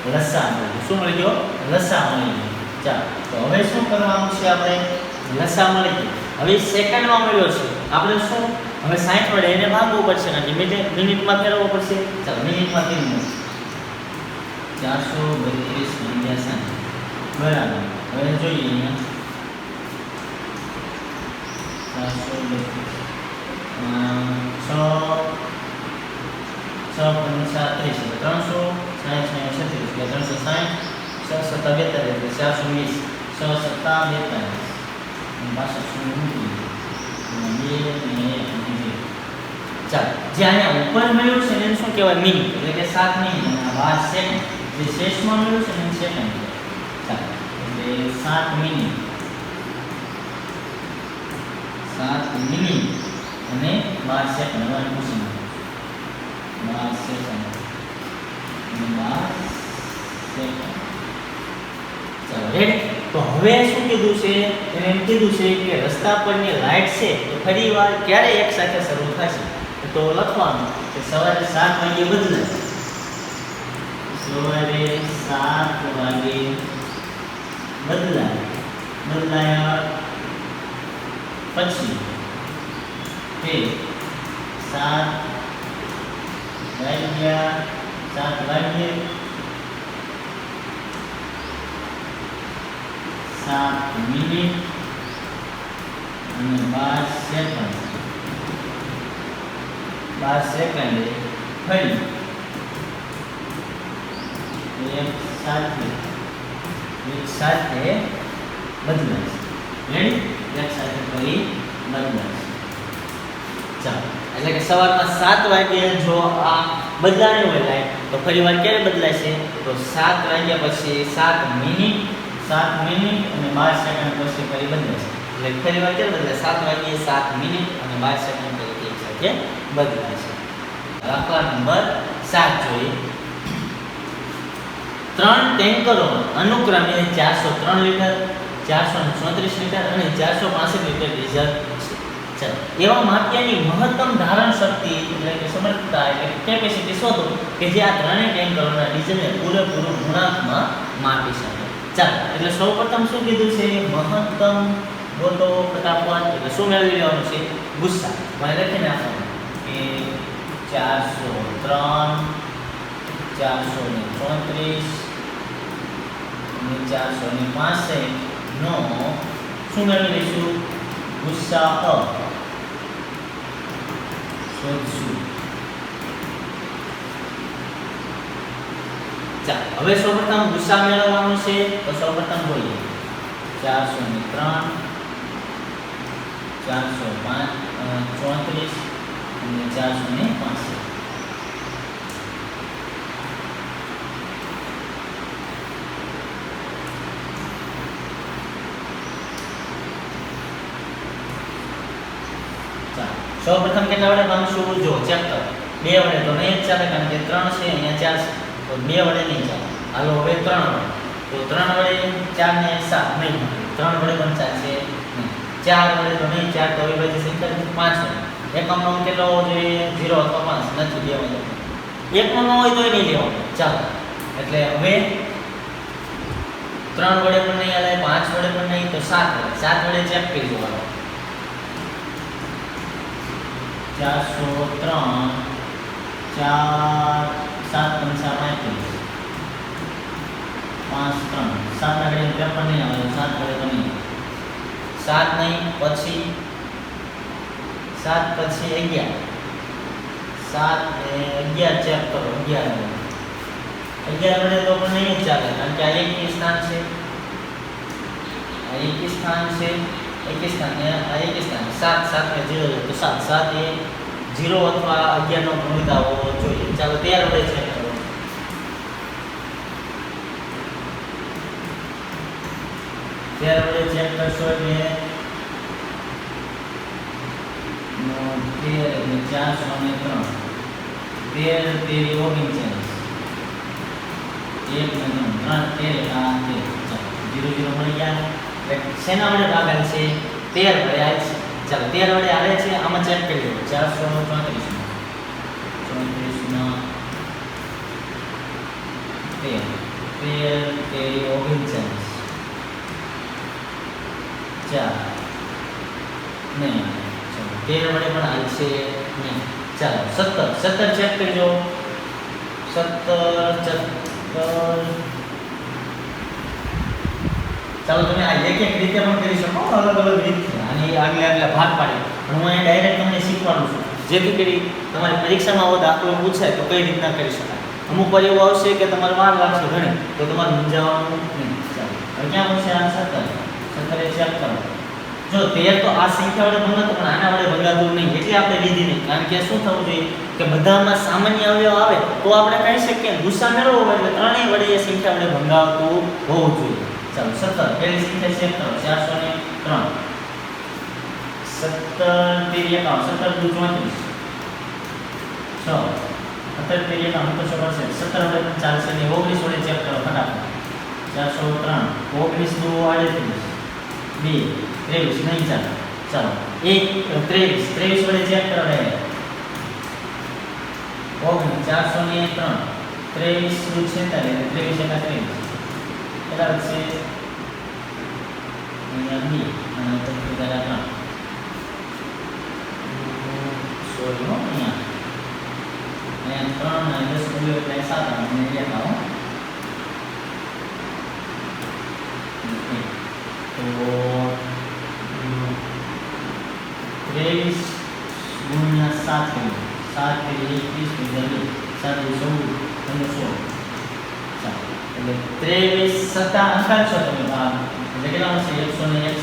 Speaker 1: લસા મળ્યો શું મળી ગયો લસા મળી ગયો ચાલો તો હવે શું કરવાનું છે આપણે લસા મળી ગયો હવે સેકન્ડમાં મળ્યો છે આપણે શું હવે 60 વડે એને ભાગવું પડશે કારણ કે મિનિટમાં ફેરવવો પડશે ચાલો મિનિટમાં ફેરવવું 432 × 60 બરાબર હવે જોઈએ અહીંયા 4 જે અહીંયા ઉપર મળ્યું છે એને શું કહેવાય મિનિટ એટલે કે 7 મિનિટ અને 12 સેકન્ડ જે શેષમાં મળ્યું છે એને સેકન્ડ ચાલો એટલે 7 મિનિટ 7 મિનિટ અને 12 સેકન્ડ હવે પૂછી 12 સેકન્ડ અને 12 સેકન્ડ ચાલો રેડી તો હવે શું કીધું છે એને એમ કીધું છે કે રસ્તા પરની લાઈટ છે તો ફરીવાર ક્યારે એક સાથે શરૂ થશે તો લખવાનું કે સવારે 7 વાગે બદલાય સવારે 7 વાગે બદલાયા પછી તે 7 વાગે 7 મિનિટ અને 12 સેકન્ડ 12 સેકન્ડે ફરી એક સાથે બદલાશે રેડી એક સાથે ફરી બદલાશે ચાલો એટલે કે સવારના 7 વાગે જો આ બદલાણી હોય લાઈટ તો ફરીવાર ક્યારે બદલાશે તો 7 વાગ્યા પછી 7 મિનિટ અને 12 સેકન્ડ પછી ફરી બદલાશે એટલે ફરીવાર ક્યારે બદલાશે 7 વાગ્યે 7 મિનિટ અને 12 સેકન્ડ પછી એક સાથે બદલાશે દાખલા નંબર 7 જોઈએ 3 ટેન્કરો અનુક્રમે 403 લીટર 434 લીટર અને 465 લીટર ડીઝલ છે એવા માપ્યાની મહત્તમ ધારણ શક્તિ એટલે કે સમર્થતા એટલે કેપેસિટી શોધો કે જે આ ત્રણેય ટેન્કરોના ડીઝલને પૂરેપૂરું ગુણાંકમાં માપી શકે ચાલો એટલે સૌપ્રથમ શું કીધું છે મહત્તમ ગોતો ફટાફટ એટલે શું મેળવી લેવાનું છે ગુસ્સા મને લખીને આપવાનું કે 403 434 અને 465 નો શું મેળવી લઈશું ગુસ્સા શોધશું. ચાલો હવે સૌપ્રથમ ગુસ્સા મેળવવાનો છે તો સૌપ્રથમ જોઈએ 403 434 અને 465. સૌપ્રથમ કેટલા વડે ભાંગશું? જો ચેક કરો. 2 વડે તો નહીં જ ચાલે કારણ કે 3 છે અહીંયા 4 છે તો 2 વડે નહીં ચાલે. હાલો હવે 3 વડે. તો 3 વડે 4 ને 7 નહીં ભાંગે. 3 વડે પણ ચાલશે નહીં. 4 વડે તો નહીં, 4 તો અવિભાજ્ય સંખ્યા 5 વડે. એકમનો અંક કેટલો હોવો જોઈએ? 0 અથવા 5 નથી લેવાનો. એકનો ન હોય તોય નહીં લેવાનો. ચાલો એટલે હવે 3 વડે પણ નહીં હાલે, 5 વડે પણ નહીં, તો 7 વડે. 7 વડે ચેક કરી જોવાનો. 403 4 7 પંચા 35 5 3 7 ના ઘડીએ પેપર નહીં આવે 7 વડે તો નહીં. 7 નહીં પછી 7 પછી 11 7 ને 11 ચેક કરો. 11 વડે તો પણ નહીં જ ચાલે કારણ કે આ એકી સ્થાન છે, આ એકી સ્થાન છે, એકી સ્થાન ને આ એકી સ્થાન. 7 7 ને 0 તો 7 7 એ 0 અથવા 11 નો ગુણિત હોવો જોઈએ. ચાલો 13 વડે ચેક કરો. 13 વડે ચેક કરશો એટલે 13 એટલે 403 13 તેરી 39 1 ને 3 13 આ 0 0 મળી ગયા. એટલે શેના વડે ભાગાય છે? 13 વડે આવે છે. ચાલો 13 વડે આવે છે, આમાં ચેક કરી લો. 434 ના 13 તેરી 39 4 નહીં. 13 વડે પણ આવશે નહીં. ચાલો 17 ચેક કરજો. 17 ચાલો તમે આ એક એક રીતે પણ કરી શકો, અલગ અલગ રીતે આની આગલા ભાગ પાડી. પણ હું અહીં ડાયરેક્ટ તમને શીખવાનું છું જેથી કરી તમારી પરીક્ષામાં આવો દાખલો પૂછાય તો કઈ રીતના કરી શકાય. અમુક વાર એવું આવશે કે તમારે વાર લાગશે ઘણી, તો તમારે મૂંઝાવાનું નહીં. ચાલો હવે ક્યાં મળશે? આ 17 એ ચેક કરો. જો 13 તો આ સંખ્યા વડે ભંગાતું પણ આના વડે ભંગાતું નહીં એટલે આપણે લીધી નહીં. કારણ કે શું થવું જોઈએ કે બધામાં સામાન્ય અવયવ આવે તો આપણે કહી શકીએ ગુસ્સા મેળવવો હોય એટલે ત્રણેય વડે એ સંખ્યા વડે ભંગાવતું હોવું જોઈએ. ચાલો 17 પહેલી સંખ્યા ચેક કરો. 403 17 તેરી 51 17 દુ 34 6 17 તેરી 51 તો પડશે. 17 વડે પણ ચાલશે ને 19 વડે ચેક કરો ફટાફટ. 403 19 દુ 38 2 23 નહીં ચાલે. ચાલો 1 23 વડે ચેક કરો. 403 23 દુ 46 23 એકા 23 કેટલા છે? અહીંયા 2 અને તો બીજા 3 સોરી હો અહીંયા 3 અને 10 બોલ્યો એટલે 7 અને 1 આવો તો 23 ગુણ્યા 7 7 21 21 7 14 ચાલો એટલે 23 સત્તા અંકાલ છો તમે ભાગ એટલે કેટલા મળશે? 161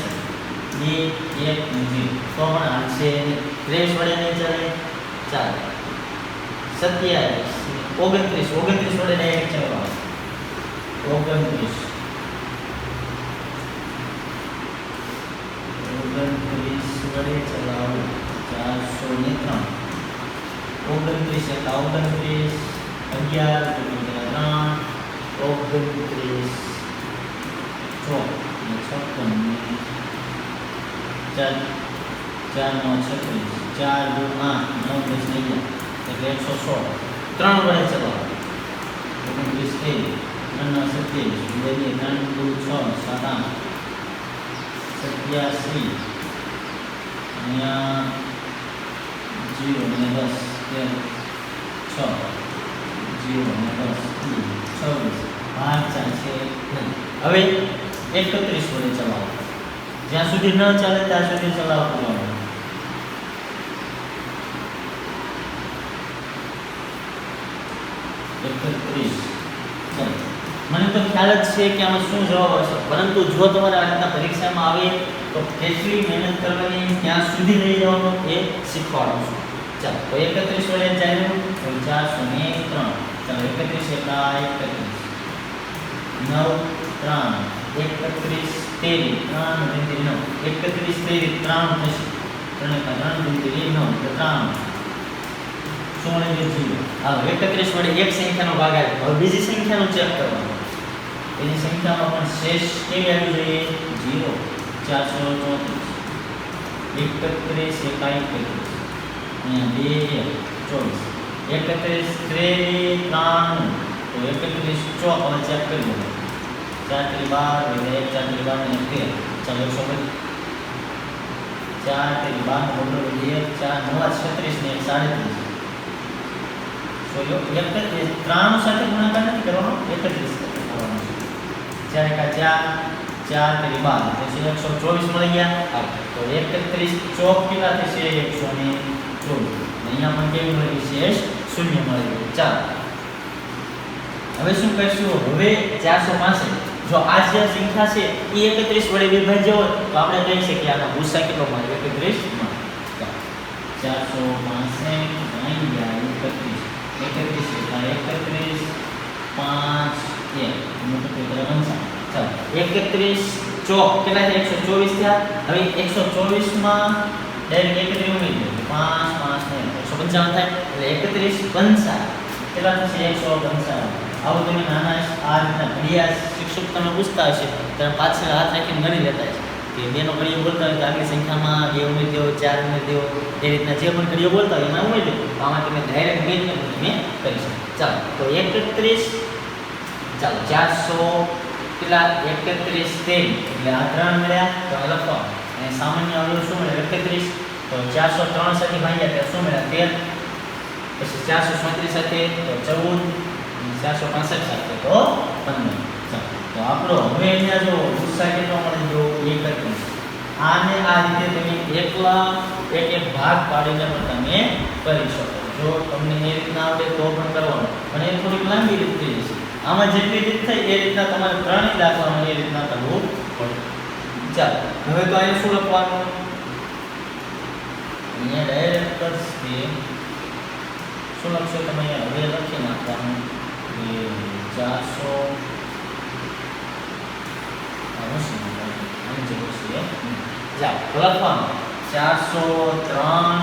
Speaker 1: 2 1 0 તો પણ આવશે 23 વડે નહીં ચાલે. ચાલો 27 29 વડે ડાયરેક્ટ ચાલો 29 વડે ચલાવો 403 29 એટલે 29 11 3 29 4 56 4 નો 36 4 દુ 8 9 10 નહીં એટલે 116 3 વડે ચલાવો 29 3 નો 27 3 દુ 6 7 8 87 અહીંયા 0 ને 10 6 0 ને 10 26 ભાગ ચાલશે નહીં. હવે 31 વડે ચલાવો જ્યાં સુધી ન ચાલે ત્યાં સુધી ચલાવતું રહેવાનું. મને તો ખ્યાલ જ છે કે આમાં શું જવાબ આવશે, પરંતુ જો તમારે આ રીતના પરીક્ષામાં આવે તો કેટલી મહેનત કરવાની, ક્યાં સુધી લઈ જવાનું એ શીખવાડું છું. ચાલો તો 31 વડે ચાલ્યું તો 403. ચાલો 31 એકા 31, 9 3 31 13 3 9 31 13 3 થશે, 3 એકા 3 9 3 16 0. હાલો 31 વડે એક સંખ્યાનો ભાગ આવ્યો. હવે બીજી સંખ્યાનું ચેક કરવાનું. એની સંખ્યામાં પણ શેષ કેવી આવી જોઈએ? 0. 434 31 એકા 31, અહીંયા 2 24 31 3 તો 31 ચોક હવે ચેક કરી દો. 4 3 12 1 4 3 12 ને 13. ચાલો 120 4 3 12 1 4 9 36 ને 37. તો 31 3 સાથે ગુણાકાર નથી કરવાનો, 31 સાથે કરવાનો છે. 4 એકા 4 3 12 તો 124 મળી ગયા. તો 31 ચોક કેટલા થશે? 124. અહીંયા પણ કેવી મળી? શેષ શૂન્ય મળી ગયું. ચાલો હવે શું કરશું? હવે 465 જો આ જે સંખ્યા છે એ 31 વડે વિભાજ્ય હોય તો આપણે કહી શકીએ આનો ભૂસા કેટલો મળે? 31 મળે. 465 31 5 ચાલો 31 ચોક કેટલા છે? 124 થયા. હવે 124 માં ડાયરેક્ટ 31 ઉમેરી દો. 5 5 ને 155 થાય એટલે 31 પંચા કેટલા થશે? 155. આવું તમે નાના આ રીતના ઘડિયા શિક્ષક તમે પૂછતા હશે ત્યારે પાછળ હાથ રાખીને ગણી લેતા હશે કે બેનો ઘડિયો બોલતા હોય તો આગલી સંખ્યામાં 2 ઉમેરી દો, 4 ઉમેરી દો, એ રીતના જે પણ ઘડિયો બોલતા હોય એમાં ઉમેરી દો. આમાં તમે ડાયરેક્ટ મેથને તમે કરી શકો. ચાલો તો 31 ચાલો 400 કેટલા? 31 13 એટલે આ 3 મળ્યા તો લખવા અને સામાન્ય અવયવ શું મળે? 31. તો 403 સાથે ભાગ્યા ત્યારે શું મળ્યા? 13. પછી 437 સાથે તો 14, 465 સાથે તો 15. તો આપણો હવે અહીંયા જો ગુસ્સા કેટલો મળે? જો 31. આને આ રીતે તમે એકલા એક ભાગ પાડીને પણ તમે કરી શકો. જો તમને એ રીતના આવડે તો પણ કરવાનું, પણ એ થોડીક લાંબી રીત થઈ જશે. આમાં જેટલી રીત થઈ એ રીતના તમારે ત્રણેય દાખલામાં એ રીતના કરવું પડે. ચાલો હવે તો અહીંયા શું લખવાનું? અહીંયા ડાયરેક્ટ જ શું લખશો તમે? હવે લખી નાખવાનું 400 લખવાનું 403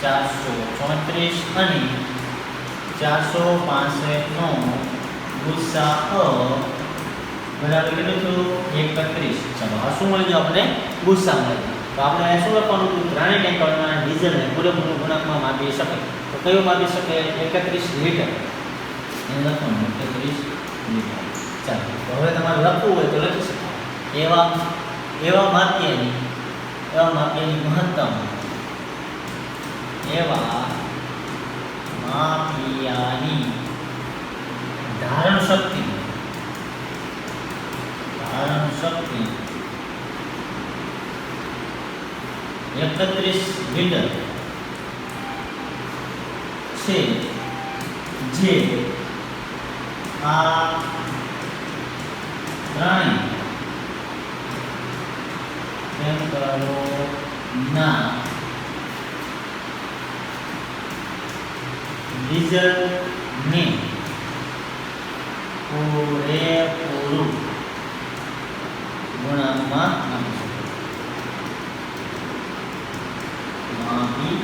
Speaker 1: 434 અને 465 નો ગુસાઅ બરાબર કેટલું થયું? 31. ચાલો આ શું મળી ગયું? આપણે ગુસાઅ મળી ગયો. તો આપણે આ શું લખવાનું હતું? ત્રણેય ટેન્કરના ડીઝલને પૂરેપૂરું ગુણાંકમાં માપી શકે. તો કયું માપી શકે? 31 લીટર. એને લખવાનું 31 લીટર. ચાલો તો હવે તમારે લખવું હોય તો લખી શકો. એવા માપ્યાની મહત્તમ એવા માપિયાની ધારણ શક્તિ 31 લીટર છે, જે આ ત્રણેય ના ડીઝલને પૂરેપૂરું ગુણાંકમાં માપી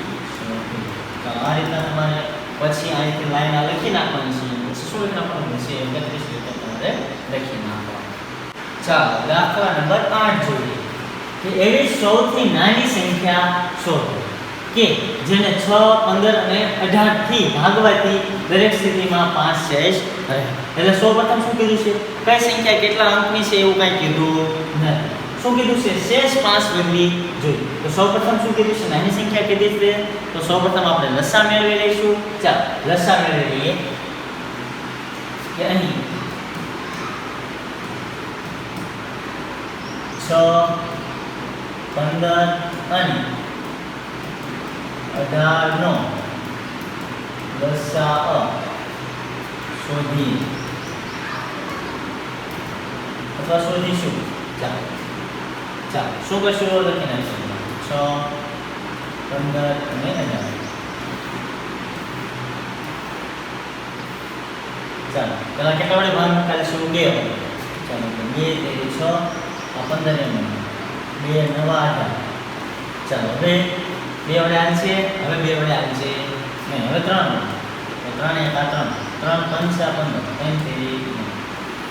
Speaker 1: શકે. તો આ રીતના તમારે પછી આ રીતે લાઈન લખી નાખવાની છે. પછી શું લખી નાખવાનું છે? 31 લીટર તમારે લખી નાખવાનું. ચાલો દાખલા નંબર 8 જોઈએ કે એવી સૌથી નાની સંખ્યા શોધો કે જેને 6, 15 અને 18 થી ભાગવાથી દરેક સ્થિતિમાં 5 શેષ રહે. એટલે સૌપ્રથમ શું કીધું છે? કઈ સંખ્યા કેટલા અંકની છે એવું કાંઈ કીધું નથી. શું કીધું છે? શેષ 5 વધવી જોઈએ. તો સૌપ્રથમ શું કીધું છે? નાની સંખ્યા કીધી છે. તો સૌપ્રથમ આપણે લસા મેળવી લઈશું. ચાલો લસા મેળવી લઈએ કે અહીં 6, 15 15 અને 18 નો લસાઅ શોધીએ અથવા શોધીશું. ચાલો શું કરશું? લખી નાખીશું 6, 15 અને 18. ચાલો પેલા કેટલા વડે ભાગ કાઢીશું? 2 વડે. ચાલો 2 તેરી 6, આ 15 એમ 2 9 18. ચાલો હવે 2 વડે આવશે. હવે 2 વડે આવશે નહીં, હવે 3 વડે. તો 3 1 3 3 5 15 3 તેરી 9.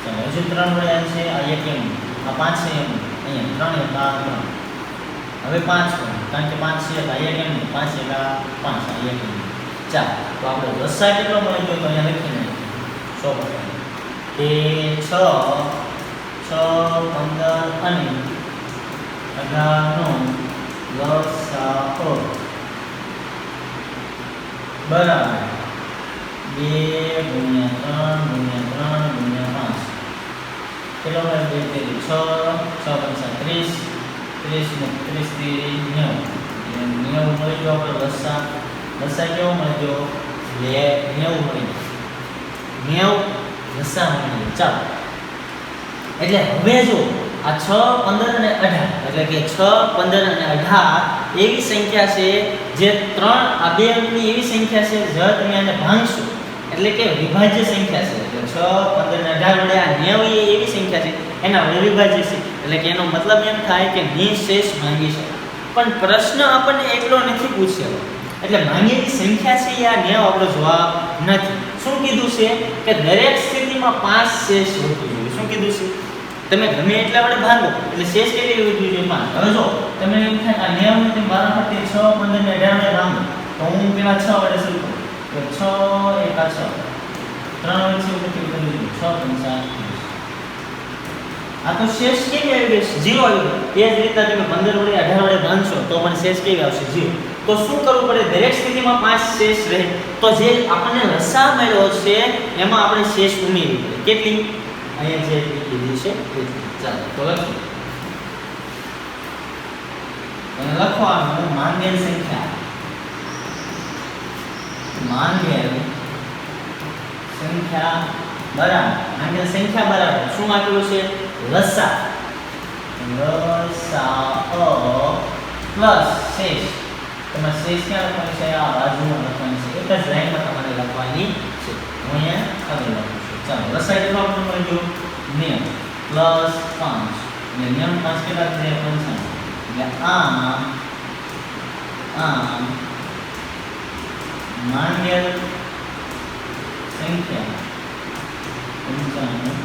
Speaker 1: ચાલો હજુ 3 વડે આવશે. આ 1 એમ, આ 5 એમ, અહીંયા 3 1 3. હવે 5 વડે, કારણ કે 5 છે આ 1 એમ, 5 1 5 આ 1 એમ. ચાલો તો આપણો લસાઅ કેટલો મળે તો અહીંયા લખીને સૌપ્રથમ કે 6, 15 અને 18 નો લસાઅ બરાબર 2 ગુણ્યા 3 ગુણ્યા 3 ગુણ્યા 5. કેટલો મળે? 2 તેરી 6, 6 પંચા 30, 30 ને 30 તેરી 90. 90 મળી ગયો આપણો લસાઅ. લસાઅ કેવો મળી ગયો? 90 મળી ગયો. 90 લસાઅ મળી ગયો. ચાલો એટલે હવે જો આ 6, 15 અને 18 એટલે કે 6, 15 અને 18 એવી સંખ્યા છે જે 3 આ બે અંકની એવી સંખ્યા છે જે તમે આને ભાંગશો એટલે કે વિભાજ્ય સંખ્યા છે. એટલે 6, 15 અને 18 વડે આ 90 એ એવી સંખ્યા છે એના વડે વિભાજ્ય છે. એટલે કે એનો મતલબ એમ થાય કે નિશેષ માંગી શકે. પણ પ્રશ્ન આપણને એટલો નથી પૂછ્યો. એટલે માંગેલી સંખ્યા છે આ 90 આપણો જવાબ નથી. શું કીધું છે કે દરેક સ્થિતિમાં 5 શેષ હોતું જોઈએ. શું કીધું છે? તમે ગમે એટલા વડે ભાગો એટલે શેષ કેટલી હોવી જોઈએ? 5. હવે જો તમે એમ થાય કે 90 ને તમે વારાફરતી 6, 15 ને 18 વડે ભાગો તો હું પેલા 6 વડે શરૂ કરું. તો 6 1 6 3 વડે શરૂ કરી દઉં. 6 5 આ તો શેષ કેવી આવી ગઈ? 0 આવી ગઈ. એ જ રીતે તમે 15 વડે 18 વડે ભાગશો તો પણ શેષ કેવી આવશે? 0. તો શું કરવું પડે? દરેક સ્થિતિમાં 5 શેષ રહે તો જે આપણને લસાઅ મળ્યો છે એમાં આપણે શેષ ઉમેરવી પડે. કેટલી? અહીંયા જે કીધી છે એટલી. ચાલો તો લખીએ. અને લખવાનું માંગેલ સંખ્યા. માંગેલ સંખ્યા બરાબર માંગેલ સંખ્યા બરાબર શું આપેલું છે? લસાઅ. લસાઅ પ્લસ શેષ. તમારે શેષ ક્યાં લખવાની છે? આ બાજુમાં લખવાની છે. એક જ લાઈનમાં તમારે લખવાની છે. હું અહીંયા આગળ લખું છું. ચાલો લસાઅ કેટલો આપણને મળી ગયો? 90 પ્લસ 5 ને 90 5 કેટલા થાય? 55. એટલે આમ માંગેલ સંખ્યા 55.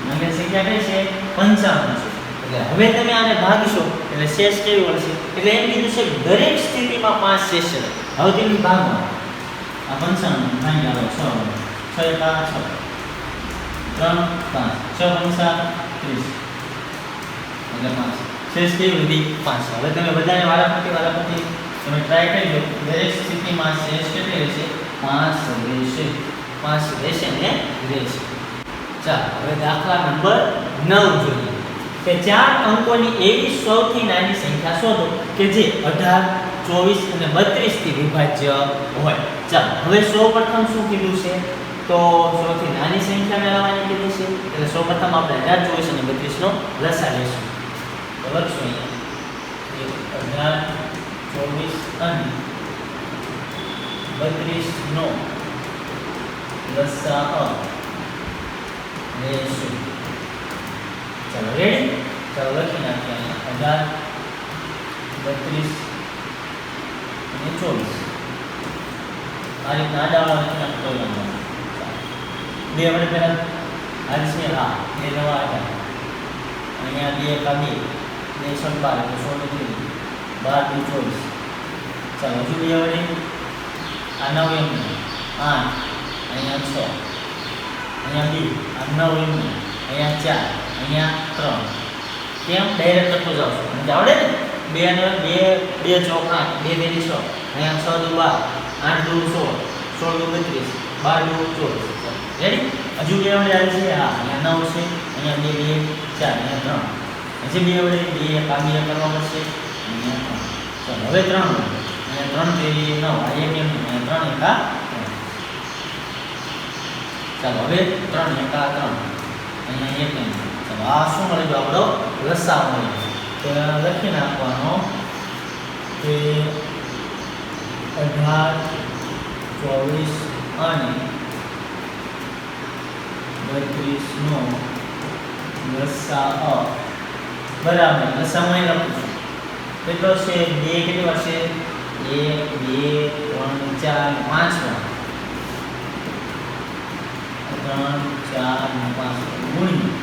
Speaker 1: માંગેલ સંખ્યા કઈ છે? 55 છે. એટલે હવે તમે આને ભાગશો એટલે શેષ કેવી મળશે? એટલે એમ કીધું છે કે દરેક સ્થિતિમાં 5 શેષ છે. હવે તમે ભાગો આ 55 ભાગ્યા 6 6 1 6 3 5 6 5 30 એટલે 5 શેષ કેવી વધી? 5. હવે તમે બધાને વારાફરતી તમે ટ્રાય કરી લો. દરેક સ્થિતિમાં શેષ કેટલી રહેશે? 5 રહેશે. 5 રહેશે ને રહેશે. ચાલો હવે દાખલા નંબર 9 જોઈએ કે 4 અંકોની એવી સૌથી નાની સંખ્યા શોધો કે જે 18, 24 અને 32 થી વિભાજ્ય હોય. ચાલો હવે સૌપ્રથમ શું કીધું છે? તો સૌથી નાની સંખ્યા મેળવવાની કીધી છે. એટલે સૌપ્રથમ આપણે 18, 24 અને 32 નો લસાઅ લેશું. તો લખશું અહીંયા 18, 24 અને 32 નો લસાઅ લેશું. ચાલો રેડી? ચાલો લખી નાખીએ અહીંયા 18, 32 અને 24. આ રીતના આડાવાળા લખી નાખો. બે વડે પહેલા આજ છે. હા 2 9 18 અહીંયા 2 કા 2 2 6 12 એટલે 16 ને 3 12 2 24. ચાલો હજુ 2 વડે આ 9 એમ 8 અહીંયા 6 અહીંયા 2 આ 9 એમ અહીંયા 4 અહીંયા 3. કેમ? ડાયરેક્ટ કરતો જાવ છો. મને આવડે ને? 2 ને 2 ચોક 8 2 2 6 અહીંયા 6 2 12 8 2 16 16 2 32 12 2 24. રેડી? હજુ 2 વડે આવે છે. હા અહીંયા 9 છે અહીંયા 2 2 4 અહીંયા 3 જે બે વડે બે કાબીયા કરવા પડશે અને ચાલો હવે 3 અને 3 તેરી 9 આ એક એમ અને 3 એકા 3 ચાલો હવે 3 એકા 3 અહીંયા એક એમ ચાલો આ શું મળી ગયો આપણો લસાઅ મળી ગયો તો લખી નાખવાનો કે 18 24 અને 32 નો લસાઅ બરાબર લસાઅ અહીં લખું છું કેટલો છે 2 કેટલી વાર છે 1 2 3 4 5 વાર 3 4 અને 5 ગુણ્યા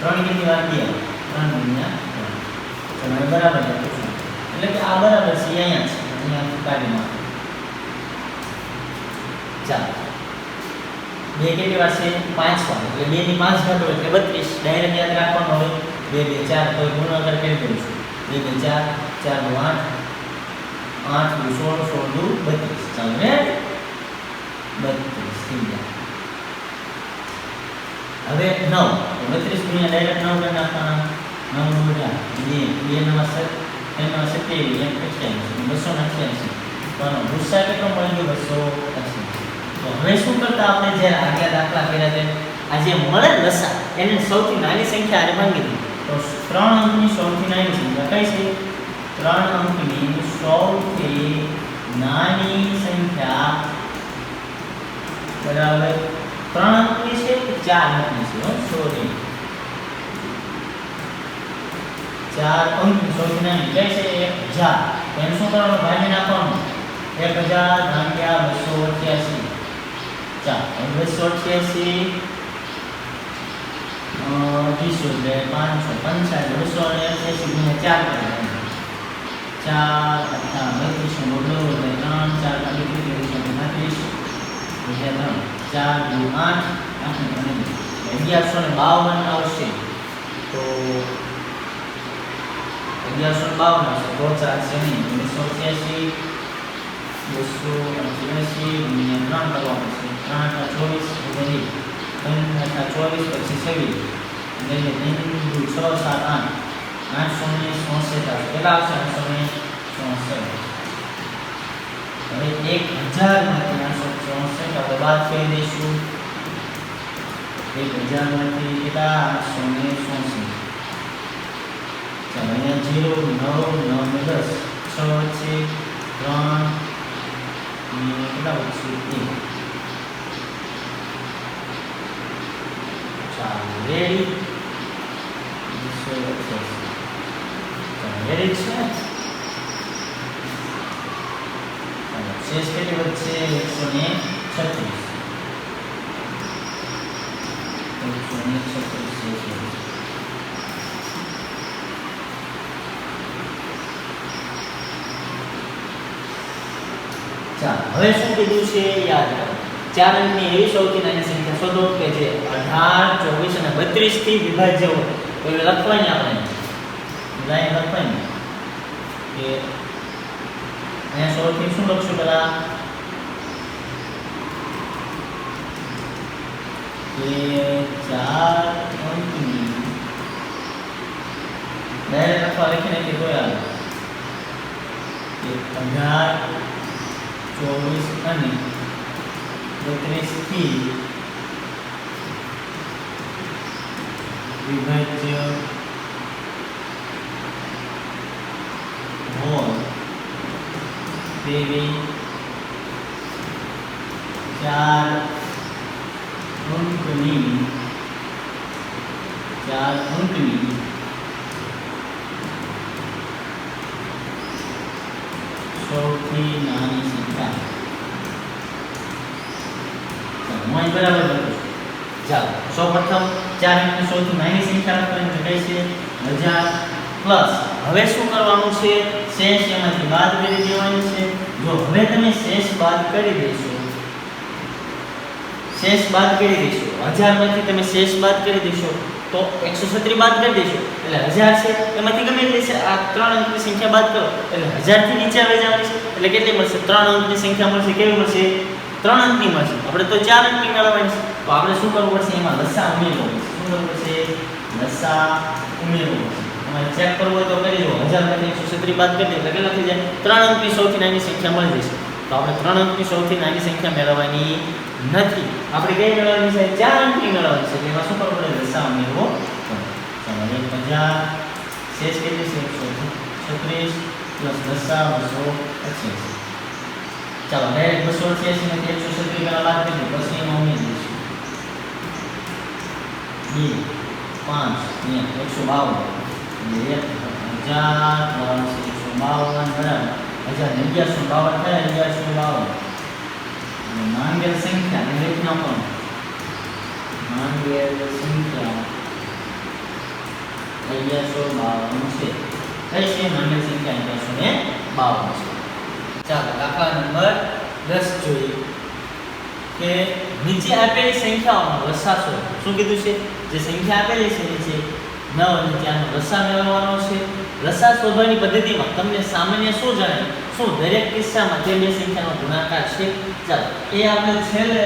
Speaker 1: 3 કેટલી વાર 2 3 ગુણ્યા 3 ચલો બરાબર લખું છું એટલે કે આ બરાબર છે અહીંયા છે અહીંયા કાઢી નાખો ચાલો 2 કેટલી વાર છે 5 વાર એટલે 2 ની 5 ઘાતો એટલે 32 ડાયરેક્ટ યાદ રાખવાનું હવે 2 2 4 કોઈ ગુણાકાર કરી દઉં છું 2 2 4 4 2 8 8 2 16 16 2 32 ચાલો ને 32 થઈ ગયા હવે 9 32 ગુણ્યા ડાયરેક્ટ 9 કરી નાખવાના 9 ગુણ્યા 2 નવા 7 એમાં 27 288 પણ ગુસ્સા કેટલો મળી ગયો 280 તો હવે શું કરતા આપણે જે આગલા દાખલા કર્યા છે આ જે મળે લસા એને સૌથી નાની સંખ્યા આરે માંગી હતી તો 3 અંકની સૌથી નાની સંખ્યા કઈ છે 3 અંકની સૌથી નાની સંખ્યા બરાબર 3 અંકની છે કે 4 અંકની છે સોરી 4 અંકની સૌથી નાની કઈ છે 1000 એને શું કરવાનું ભાગી નાખવાનું 1000 ભાગ્યા 288 ચાલો 288 20 એટલે 555 288 ગુણ્યા 4 કરવાનું 4 8 32 નો બદલો એટલે 3 4 32 3 4 8 1152 આવશે તો 1152 આવશે તો ચાલશે નહીં 288 288 ગુણ્યા 3 કરવાનું છે 3 8 24 બધી 3 8 24 પછી 26 એટલે 3 6 7 8 867 કેટલા આવશે 867 હવે 1000 માંથી 867 આપણે બાદ કરી દઈશું 1000 માંથી કેટલા 867 ચાલો અહીંયા 0 9 9 10 6 છે 3 કેટલા વધશે 1 ચાલો રેડી 288 ચાલો રેડી છે शेष કેટલી વધશે 136 ચાલો હવે શું કીધું છે યાદ રાખો 4 અંકની એવી સૌથી નાની સંખ્યા શોધો કે જે 18 24 અને 32 થી વિભાજ્ય હોય તો એ લખવાની આપણે લાઈન લખવાની કે અહીંયા સૌથી શું લખશું પેલા કે 4 અંકની ડાયરેક્ટ લખવા લખીને કે કોઈ આવે કે 18 24 અને 32 થી વિભાજ્ય હોય તેવી 4 અંકની સૌથી નાની સંખ્યા હું બરાબર લખું ચાલો સૌપ્રથમ 4 અંકની સૌથી નાની સંખ્યા લખવાની કઈ છે 1000 પ્લસ હવે શું કરવાનું છે શેષ એમાંથી બાદ કરી દેવાનું છે જો હવે તમે શેષ બાદ કરી દેશો 1000 માંથી તમે શેષ બાદ કરી દેશો તો 136 બાદ કરી દેશો એટલે 1000 છે એમાંથી ગમે એટલી છે આ 3 અંકની સંખ્યા બાદ કરો એટલે 1000 થી નીચે આવી જવાની છે એટલે કેટલી મળશે 3 અંકની સંખ્યા મળશે કેવી મળશે 3 અંકની મળશે આપણે તો 4 અંકની મેળવવાની છે તો આપણે શું કરવું પડશે એમાં લસા ઉમેરવો પડશે શું કરવું પડશે લસા ઉમેરવો પડશે તમારે ચેક કરવું હોય તો કરી દો 1000 બાદ કરી દે એટલે કેટલા થઈ જાય 3 અંકની સૌથી નાની સંખ્યા મળી જશે તો આપણે 3 અંકની સૌથી નાની સંખ્યા મેળવવાની નથી આપણે કઈ મેળવવાની છે 4 અંકની મેળવવાની છે એમાં શું કરવું પડે લસાઅ મેળવો ચાલો 50 શેષ કેટલી છે 136 પ્લસ લસાઅ 288 ચાલો ડાયરેક્ટ 288 માંથી 136 પહેલા બાદ કરી દો પછી એમાં ઉમેરી દઈશું 2 5 152 માંગેલ સંખ્યા લખી નાખો માંગેલ સંખ્યા 1152 છે કઈ છે માંગેલ સંખ્યા 1152 છે ચાલો દાખલા નંબર 10 જોઈએ કે નીચે આપેલી સંખ્યાઓનો લસાઅ શોધો શું કીધું છે જે સંખ્યા આપેલી છે નીચે 9 અને 4 નો લસાઅ મેળવવાનો છે લસાઅ શોધવાની પદ્ધતિમાં તમને સામાન્ય શું જણાય શું દરેક કિસ્સામાં તે બે સંખ્યાનો ગુણાકાર છે ચાલો એ આપણે છેલ્લે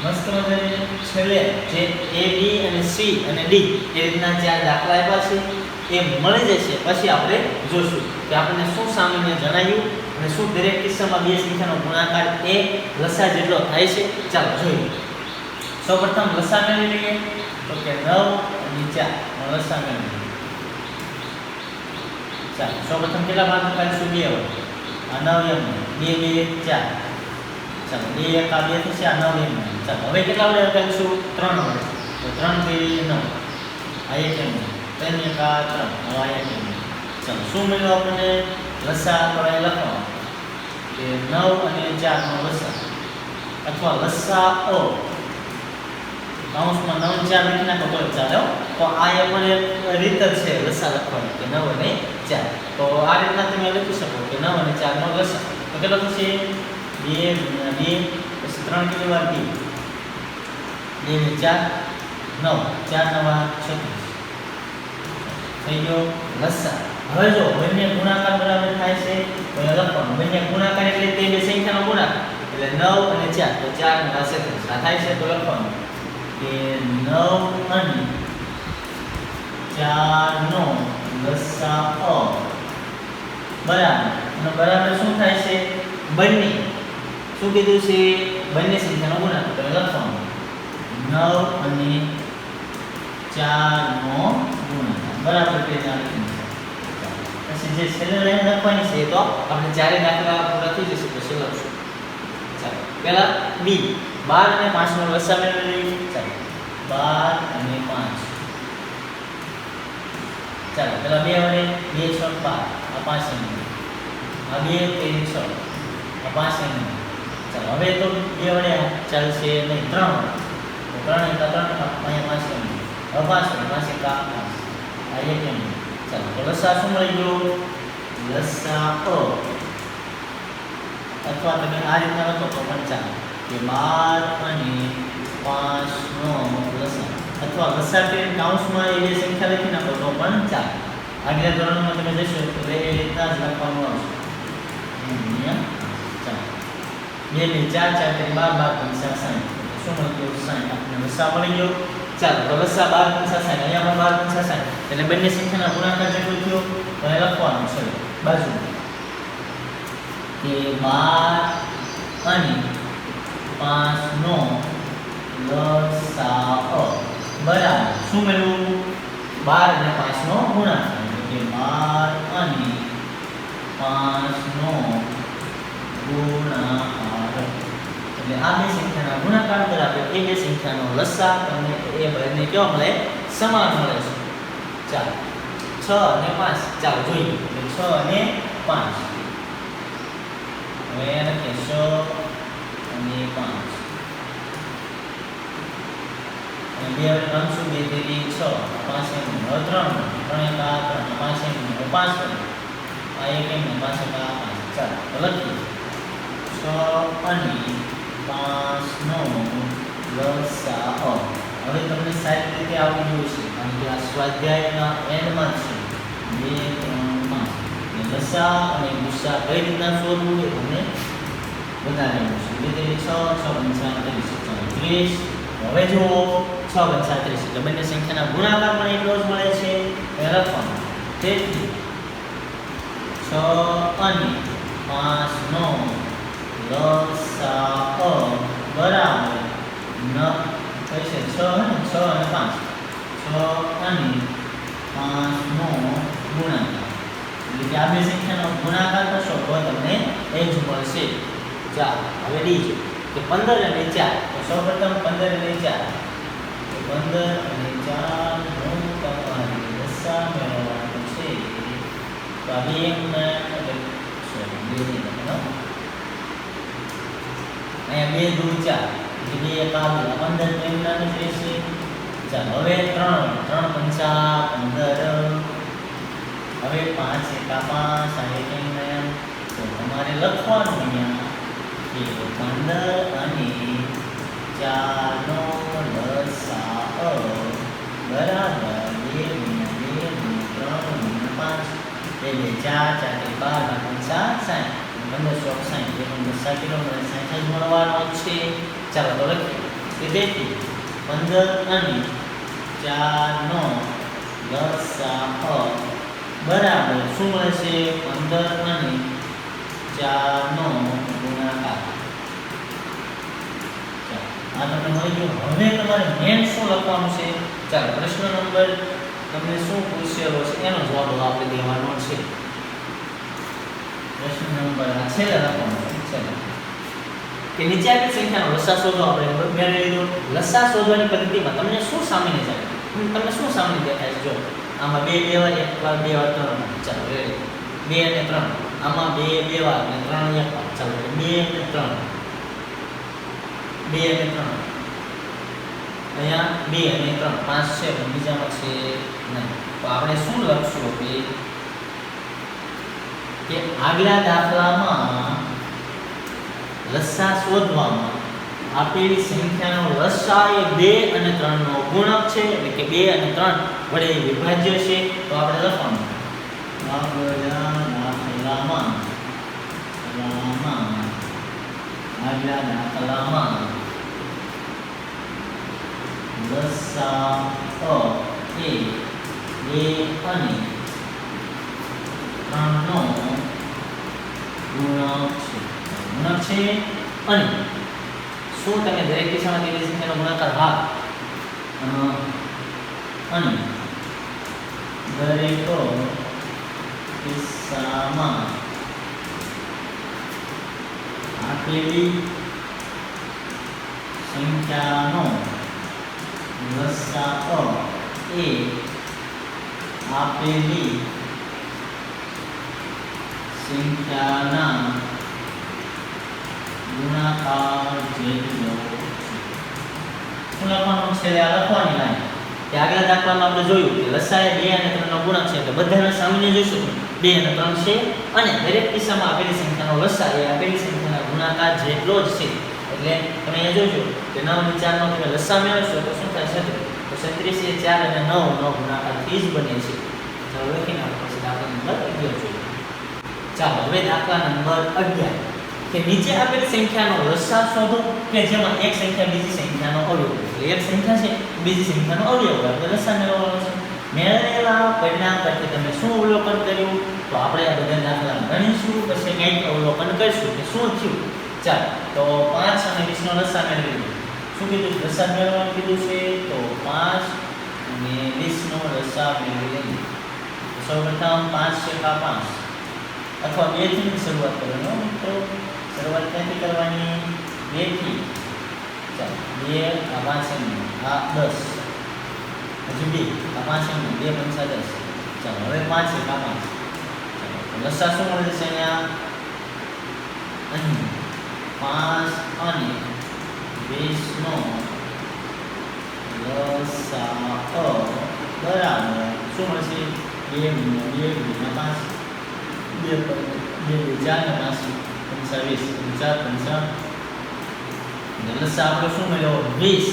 Speaker 1: મસ્ત મજાની છેલ્લે જે a b અને c અને d એ રીતના ચાર દાખલા આપ્યા છે એ મળી જશે પછી આપણે જોશું કે આપણને શું સામાન્ય જણાયું અને શું દરેક કિસ્સામાં બે સંખ્યાનો ગુણાકાર એ લસાઅ જેટલો થાય છે ચાલો જોઈએ સૌપ્રથમ લસાઅ મેળવી લઈએ તો કે 9 અને 4 નો લસાઅ મેળવી ચાલો સૌપ્રથમ કેટલા ભાગ કરીશું 2 આ 9 એમ 2 2 4 ચાલો 2 1 આ 2 થશે આ 9 એમ ચાલો હવે કેટલા વડે કરીશું 3 વડે તો 3 2 9 આ 1 એમ 3 1 આ 3 હવે આ 1 એમ ચાલો શું મળ્યું આપણને લસાઅ આપણે લખો કે 9 અને 4 નો લસાઅ અથવા લસાઅ કાઉન્સમાં 9 4 લખી નાખો તો ચાલો તો આ એ પણ એક રીત છે લસાઅ લખવાની કે 9 અને 4 તો આ રીતના તમે લખી શકો કે 9 અને 4 નો લસાઅ તો કેટલો થશે 2 2 પછી 3 કેટલી વાર 2 2 4 9 4 9 36 થઈ ગયો લસાઅ હવે જો બંને ગુણાકાર બરાબર થાય છે તો એ લખવાનું બંને ગુણાકાર એટલે તે બે સંખ્યાનો ગુણાકાર એટલે 9 અને 4 તો 4 9 36 આ થાય છે તો લખવાનું કે 9 અને 4 નો લસાઅ બરાબર અને બરાબર શું થાય છે બંને શું કીધું છે બંને સંખ્યાનો ગુણાકાર તો લખવાનું 9 અને 4 નો ગુણાકાર બરાબર તે જાણી પછી જે છેલ્લે લાઈન લખવાની છે તો આપણે ચારે દાખલા પૂરા થઈ જશે પછી લખશું ચાલો પહેલા b 12 અને 5 નો લસાઅ મેળવી લઈએ ચાલો 12 અને 5 ચાલો પહેલા 2 વડે 2 6 12 આ 5 એમ આ 2 3 6 આ 5 એમ ચાલો હવે તો 2 વડે ચાલશે નહીં 3 તો 3 1 3 અહીંયા 5 એમ હવે 5 વડે 5 1 5 આ 1 એમ ચાલો તો લસાઅ શું મળી ગયો લસાઅ અથવા તમે આ રીતના લખો તો પણ ચાલે કે 12 અને 5 નો લસાઅ અથવા લસાઅ કરીને કાઉન્સમાં એ બે સંખ્યા લખી નાખો તો પણ ચાલે આગલા ધોરણમાં તમે જશો તો એ રીતના જ લખવાનું આવશે ચાલો 2 2 4 4 12 12 50 60 શું મળી ગયું 60 આપણને લસાઅ મળી ગયો ચાલો તો લસાઅ 12 50 60 અહીંયા પણ 12 50 60 એટલે બંને સંખ્યાના ગુણાકાર જેટલો થયો તો એ લખવાનું છે બાજુ કે 12 અને 5 નો લસાઅ બરાબર શું મળ્યું 12 અને 5 નો ગુણાકાર એટલે 12 અને 5 નો ગુણાકાર એટલે આ બે સંખ્યાના ગુણાકાર બરાબર એ બે સંખ્યાનો લસાઅ તમને એ બંને કેવો મળે સમાન મળે છે ચાલો 6 અને 5 ચાલો જોઈએ 6 અને 5 હવે એને કહેશો અને 5 અને બે વડે ભાગશું 2 3 6 5 એમ 3 3 1 5 એમ 5 આ 1 એમ 5 5 ચાલો લખીએ 6 અને 5 નો લસાઅ હવે તમને સારી રીતે આવડી ગયું છે કારણ કે આ સ્વાધ્યાયના એન્ડમાં છે 2 3 5 લસાઅ અને ગુસાઅ કઈ રીતના શોધવું એ તમને બતાવેલું છે 2 3 6 6 5 30 હવે જુઓ 6 5 30 એટલે બંને સંખ્યાના ગુણાકાર પણ એટલો જ મળે છે એ લખવાનું તેથી 6 અને 5 નો લસાઅ બરાબર કઈ છે 6 અને 5 6 અને 5 નો ગુણાકાર એટલે કે આ બે સંખ્યાનો ગુણાકાર કરશો તો તમને એ જ મળશે. ચાલો હવે ડીજો કે 15 અને 4 તો સૌપ્રથમ 15 અને 4 તો 15 અને 4 નો તમારે લસા મેળવવાનો છે. તો આ બે ગુણાકાર અહીંયા 2 દુ 4 એટલે 2 એક આ 15 તો એમના જ રહેશે. ચાલો હવે 3 3 પંચા 15 હવે 5 એકા 5 આ એક એમના તો તમારે લખવાનું અહીંયા કે 15 અને 4 નો લસાઅ બરાબર 2 ગુણ્યા 2 ગુણ્યા 3 ગુણ્યા 5 2 4 4 12 5 60 15 કિલો મળે 60 જ મળવાનો છે. ચાલો તો લખીએ કે તેથી 15 અને 4 નો લસાઅ બરાબર શું મળે છે 15 અને 4 નો ગુણાકાર. આ તમને મળી ગયું. હવે તમારે મેન શું લખવાનું છે? ચાલો પ્રશ્ન નંબર તમને શું પૂછેલો છે એનો જવાબ આપણે દેવાનો છે. પ્રશ્ન નંબર આ છેલ્લે લખવાનો છે કે નીચે આપેલી સંખ્યાનો લસા શોધો. આપણે મેળવી લીધું. લસા શોધવાની પદ્ધતિમાં તમને શું સામાન્ય જાય? તમને શું સામાન્ય દેખાય છે? જો આમાં 2 વાર 1 વાર 2 વાર 3 વાર. ચાલો રેડી 2 અને 3 આમાં 2 વાર અને 3 1 વાર. ચાલો 2 અને 3 2 અને 3 અહીંયા 2 અને 3 5 છે પણ બીજામાં છે નહીં. તો આપણે શું લખશું કે આગલા દાખલામાં લસા શોધવામાં આપેલી સંખ્યાનો લસા એ 2 અને 3 નો ગુણક છે એટલે કે 2 અને 3 વડે વિભાજ્ય છે. તો આપણે લખવાનું આગલા દાખલામાં લસા એ 2 અને 3 નો ગુણક છે. અને શું તમે દરેક કિસ્સામાં તેની સંખ્યાનો ગુણાકાર? હા. અને દરેક કિસ્સામાં આપેલી સંખ્યાનો લસાઅ એ આપેલી સંખ્યાના ગુણાકાર જેટલો છે. શું લખવાનું છે? આ લખવાની લાઈન કે આગલા દાખલામાં આપણે જોયું કે લસા એ 2 અને 3 નો ગુણક છે એટલે બધાને સામાન્ય જોઈશું 2 અને 3 છે અને દરેક કિસ્સામાં આપેલી સંખ્યાનો લસા એ આપેલી સંખ્યાના ગુણાકાર જેટલો જ છે. એટલે તમે અહીંયા જોજો કે 9 અને 4 નો તમે લસા મેળવશો તો શું થાય? 36. તો 36 એ 4 અને 9 નો ગુણાકારથી જ બને છે. ચાલો લખીને આપણે પછી દાખલા નંબર 11 જોઈએ. ચાલો હવે દાખલા નંબર 11 કે નીચે આપેલી સંખ્યાનો લસા શોધો કે જેમાં એક સંખ્યા બીજી સંખ્યાનો અવયવ એટલે એક સંખ્યા છે બીજી સંખ્યાનો અવયવ એટલે લસા મેળવવાનો છે. મેળવેલા પરિણામ પરથી તમે શું અવલોકન કર્યું? તો આપણે આ બધા દાખલા ગણીશું પછી કંઈક અવલોકન કરીશું કે શું થયું. ચાલો તો 5 અને 20 નો લસા મેળવી લીધો. શું કીધું? લસા મેળવવાનું કીધું છે. તો 5 અને 20 નો લસા મેળવી લઈએ. સૌપ્રથમ 5 એકા 5 અથવા 2 થી શરૂઆત કરવાની મિત્રો. શરૂઆત ક્યાંથી કરવાની? 2 થી. ચાલો 2 આ 5 આ 10 હજી 2 આ 5 2 પંચા 10. ચાલો હવે 5 એકા 5. ચાલો લસા શું મળે છે અહીંયા? અહીં 5 અને 20 નો લસાઅ બરાબર શું મળશે? 2 ગુણ્યા 2 ગુણ્યા 5 2 4 ને 5 25 લસા આપણે શું મળ્યો? 20.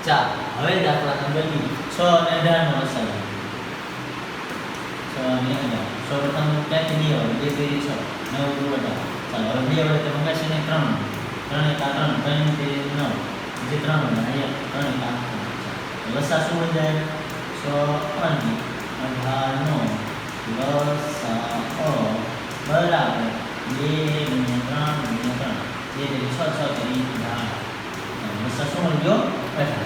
Speaker 1: ચાલો હવે દાખલા નંબર 6 અને 18 નો લસા 6 અને 18 સૌપ્રથમ ક્યાંથી 2 આવે? 2 તેરી 6 9 દુ 18. ચાલો હવે 2 વડે તમે ભાગાશે ને 3 3 એકા 3 3 તેરી 9 જે 3 વડે અહીંયા 3 એકા લસા શું મળી જાય? 6 અને 18 નો લસાઅ બરાબર 2 ગુણ્યા 3 ગુણ્યા 3 જે 6 6 કરી 18 લસા શું મળી ગયો 18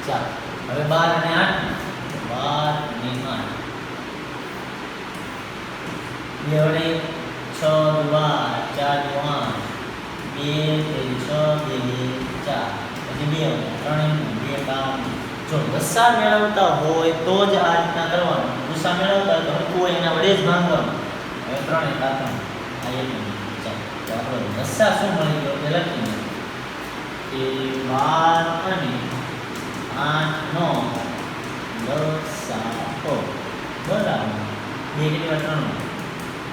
Speaker 1: ચાલો હવે 12 અને 8 12 અને 8 6 2 4 2 6 2 4 પછી 2 3 2 જો લસા મેળવતા હોય તો જ આ રીતના કરવાનું લસા મેળવતા હોય તો હરખું હોય એના વડે જ ભાંગવાનું હવે 3 1 3 આ એક ચાલો આપણે લસા શું મળી ગયો તે લખીએ કે 12 અને 8 નો લસાઅ બરાબર 2 કેટલી વાર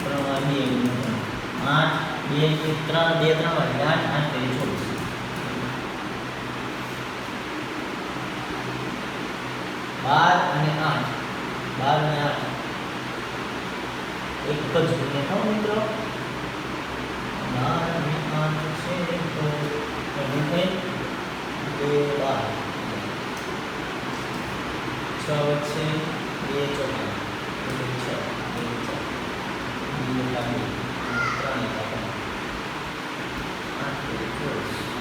Speaker 1: 3 વાર 2 8 2 3 2 3 વાર 8 8 કરી 24 12 અને 8 12 અને 8 એક જ ગુણ્યા થાવ મિત્રો 12 અને 8 છે તો એનું થાય 2 12 6 વચ્ચે 2 ચોકા 6 2 4 2 લાગી 3 8 24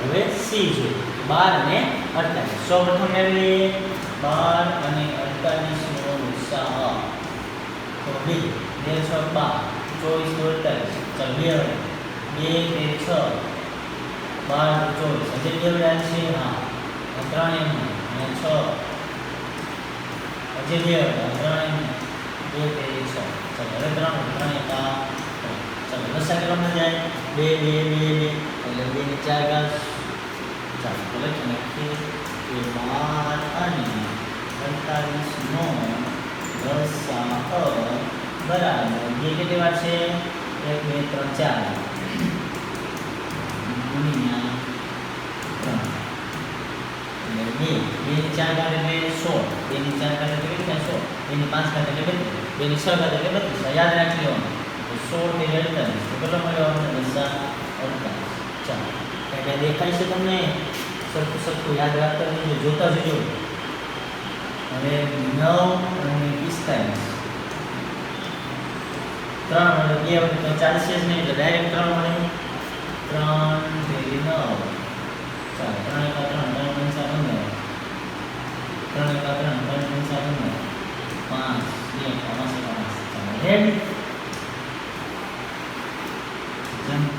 Speaker 1: હવે સી જોઈએ 12 અને 48 સૌપ્રથમ મેળવીએ 12 અને 48 નો લસાઅ તો 2 2 6 12 24 48 ચાલો 2 2 6 12 24 હજી 2 વડે છે હા 3 એમ અને 6 હજી 2 વડે 3 એમ 2 6 ચાલો હવે 3 3 ચાલો લસાઅ કરવામાં જાય 2 2 2 2 એટલે 2 ને 4 ઘાત ચાલો તો લખી નાખીએ કે 12 અને 48 નો લસાઅ બરાબર 2 કેટલી વાર છે 1 2 3 4 ગુણ્યા 3 એટલે 2 ની 4 ઘાત એટલે 16 2 ની 4 ઘાત એટલે કેટલી થાય 16 2 ની 5 ઘાત એટલે 2 ની 6 ઘાત એટલે 32 યાદ રાખી લેવાનું 16 ને 48 તો કેટલો મળ્યો આપણને લસાઅ 48 ચાલો એટલે દેખાય છે તમને સરખું યાદ રાખતા રહેજો જોતા જજો હવે 9 અને 45 3 અને 2 વડે તો ચાલશે જ નહીં એટલે ડાયરેક્ટ 3 મળે 3 2 9 ચાલો 3 1 3 3 પંચા 15 3 1 3 3 પંચા 15 5 2 5 ચાલો રેડી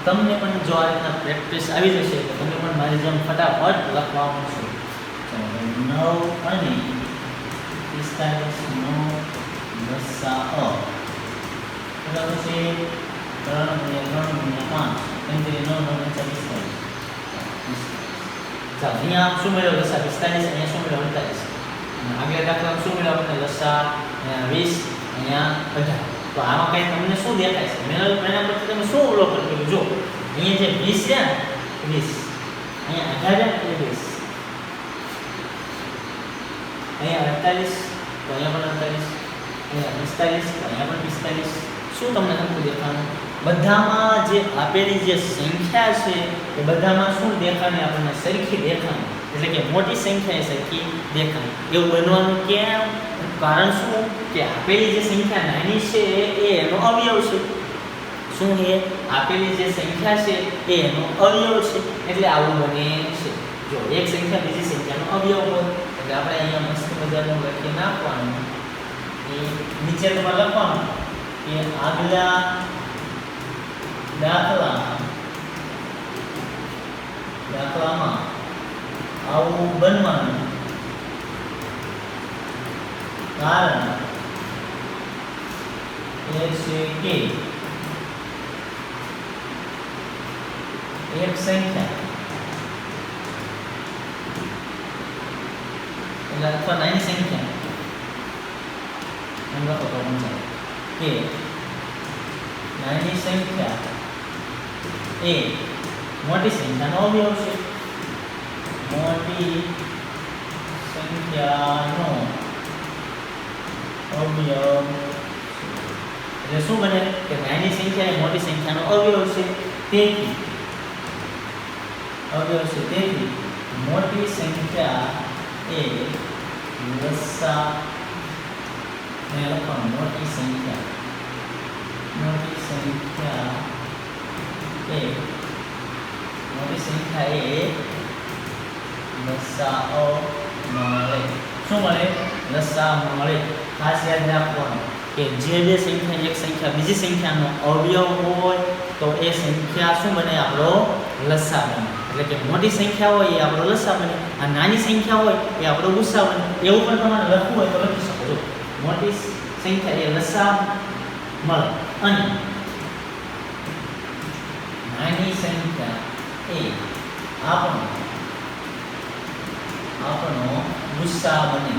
Speaker 1: તમને પણ જો આ રીતના પ્રેક્ટિસ આવી જશે તો તમે પણ મારી જેમ ફટાફટ લખવા માંડશો ચાલો 9 અને 45 નો લસાઅ બરાબર છે 3 ગુણ્યા 3 ગુણ્યા 5 9 9 45 ચાલો અહીંયા શું મળ્યો લસાઅ 45 અહીંયા શું મળ્યો 48 અને આગલા દાખલામાં શું મળ્યો આપણે લસાઅ અહીંયા 20 અહીંયા 18 તો આમાં કઈ તમને શું દેખાય છે મેના પરથી તમે શું અવલોકન કર્યું જો અહીંયા જે 20 છે ને 20 અહીંયા 18 એટલે 20 અહીંયા 48 તો અહીંયા પણ 48 અહીંયા 45 તો અહીંયા પણ 45 શું તમને નક્કી દેખાનું બધામાં જે આપેલી જે સંખ્યા છે એ બધામાં શું દેખાને આપણને સરખી દેખાય એટલે કે મોટી સંખ્યા એ સરખી દેખાય એવું બનવાનું કેમ કારણ શું કે આપેલી જે સંખ્યા નાની છે એ એનો અવયવ છે શું એ આપેલી જે સંખ્યા છે એ એનો અવયવ છે એટલે આવું બને છે જો એક સંખ્યા બીજી સંખ્યાનો અવયવ હોય એટલે આપણે અહીંયા મસ્ત મજાનું લખી નાખવાનું એ નીચે તમારે લખવાનું કે આગલા દાખલામાં આવું બનવાનું કારણ એ છે કે એક સંખ્યા એટલે અથવા નાની સંખ્યા એમ લખો તો સમજાય કે નાની સંખ્યા એ મોટી સંખ્યાનો અવયવ છે. મોટી સંખ્યાનો અવયવ એટલે શું બને કે નાની સંખ્યા એ મોટી સંખ્યાનો અવયવ છે. તેથી મોટી સંખ્યા એ લસા ને લખવાનું મોટી સંખ્યા એ લસાઅ મળે. શું મળે? લસા મળે. ખાસ યાદ રાખવાનું કે જે બે સંખ્યા એક સંખ્યા બીજી સંખ્યાનો અવયવ હોય તો એ સંખ્યા શું બને? આપણો લસા બને. એટલે કે મોટી સંખ્યા હોય એ આપણો લસા બને, આ નાની સંખ્યા હોય એ આપણો ગુસા બને. એવું પણ તમારે લખવું હોય તો લખી શકો છો. મોટી સંખ્યા એ લસા મળે અને નાની સંખ્યા એ આપણો ગુસ્સા બને.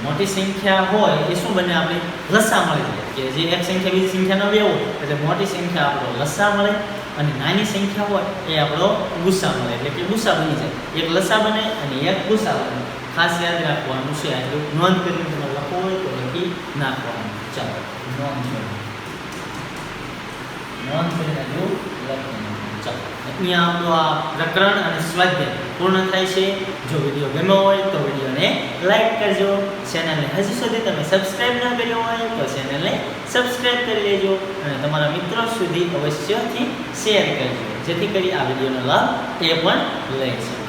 Speaker 1: મોટી સંખ્યા હોય એ શું બને? આપણે લસા મળે કે જે એક સંખ્યા બીજી સંખ્યાનો અવયવ હોય એટલે મોટી સંખ્યા આપણો લસા મળે અને નાની સંખ્યા હોય એ આપણો ગુસ્સા મળે એટલે કે ગુસ્સા બની જાય. એક લસા બને અને એક ગુસ્સા બને. ખાસ યાદ રાખવાનું છે. આ નોંધ કરીને તમે લખો હોય તો લખી નાખવાનું. ચાલો નોંધ કરીને જો લખી નાખવાનું. ચાલો અહીંયા આપણું આ પ્રકરણ અને સ્વાધ્યાય પૂર્ણ થાય છે. જો વિડીયો ગમ્યો હોય તો વિડીયોને લાઈક કરજો. ચેનલને હજી સુધી તમે સબસ્ક્રાઇબ ન કર્યો હોય તો ચેનલને સબસ્ક્રાઇબ કરી લેજો અને તમારા મિત્રો સુધી અવશ્યથી શેર કરજો જેથી કરી આ વિડીયોનો લાભ એ પણ લઈ શકે.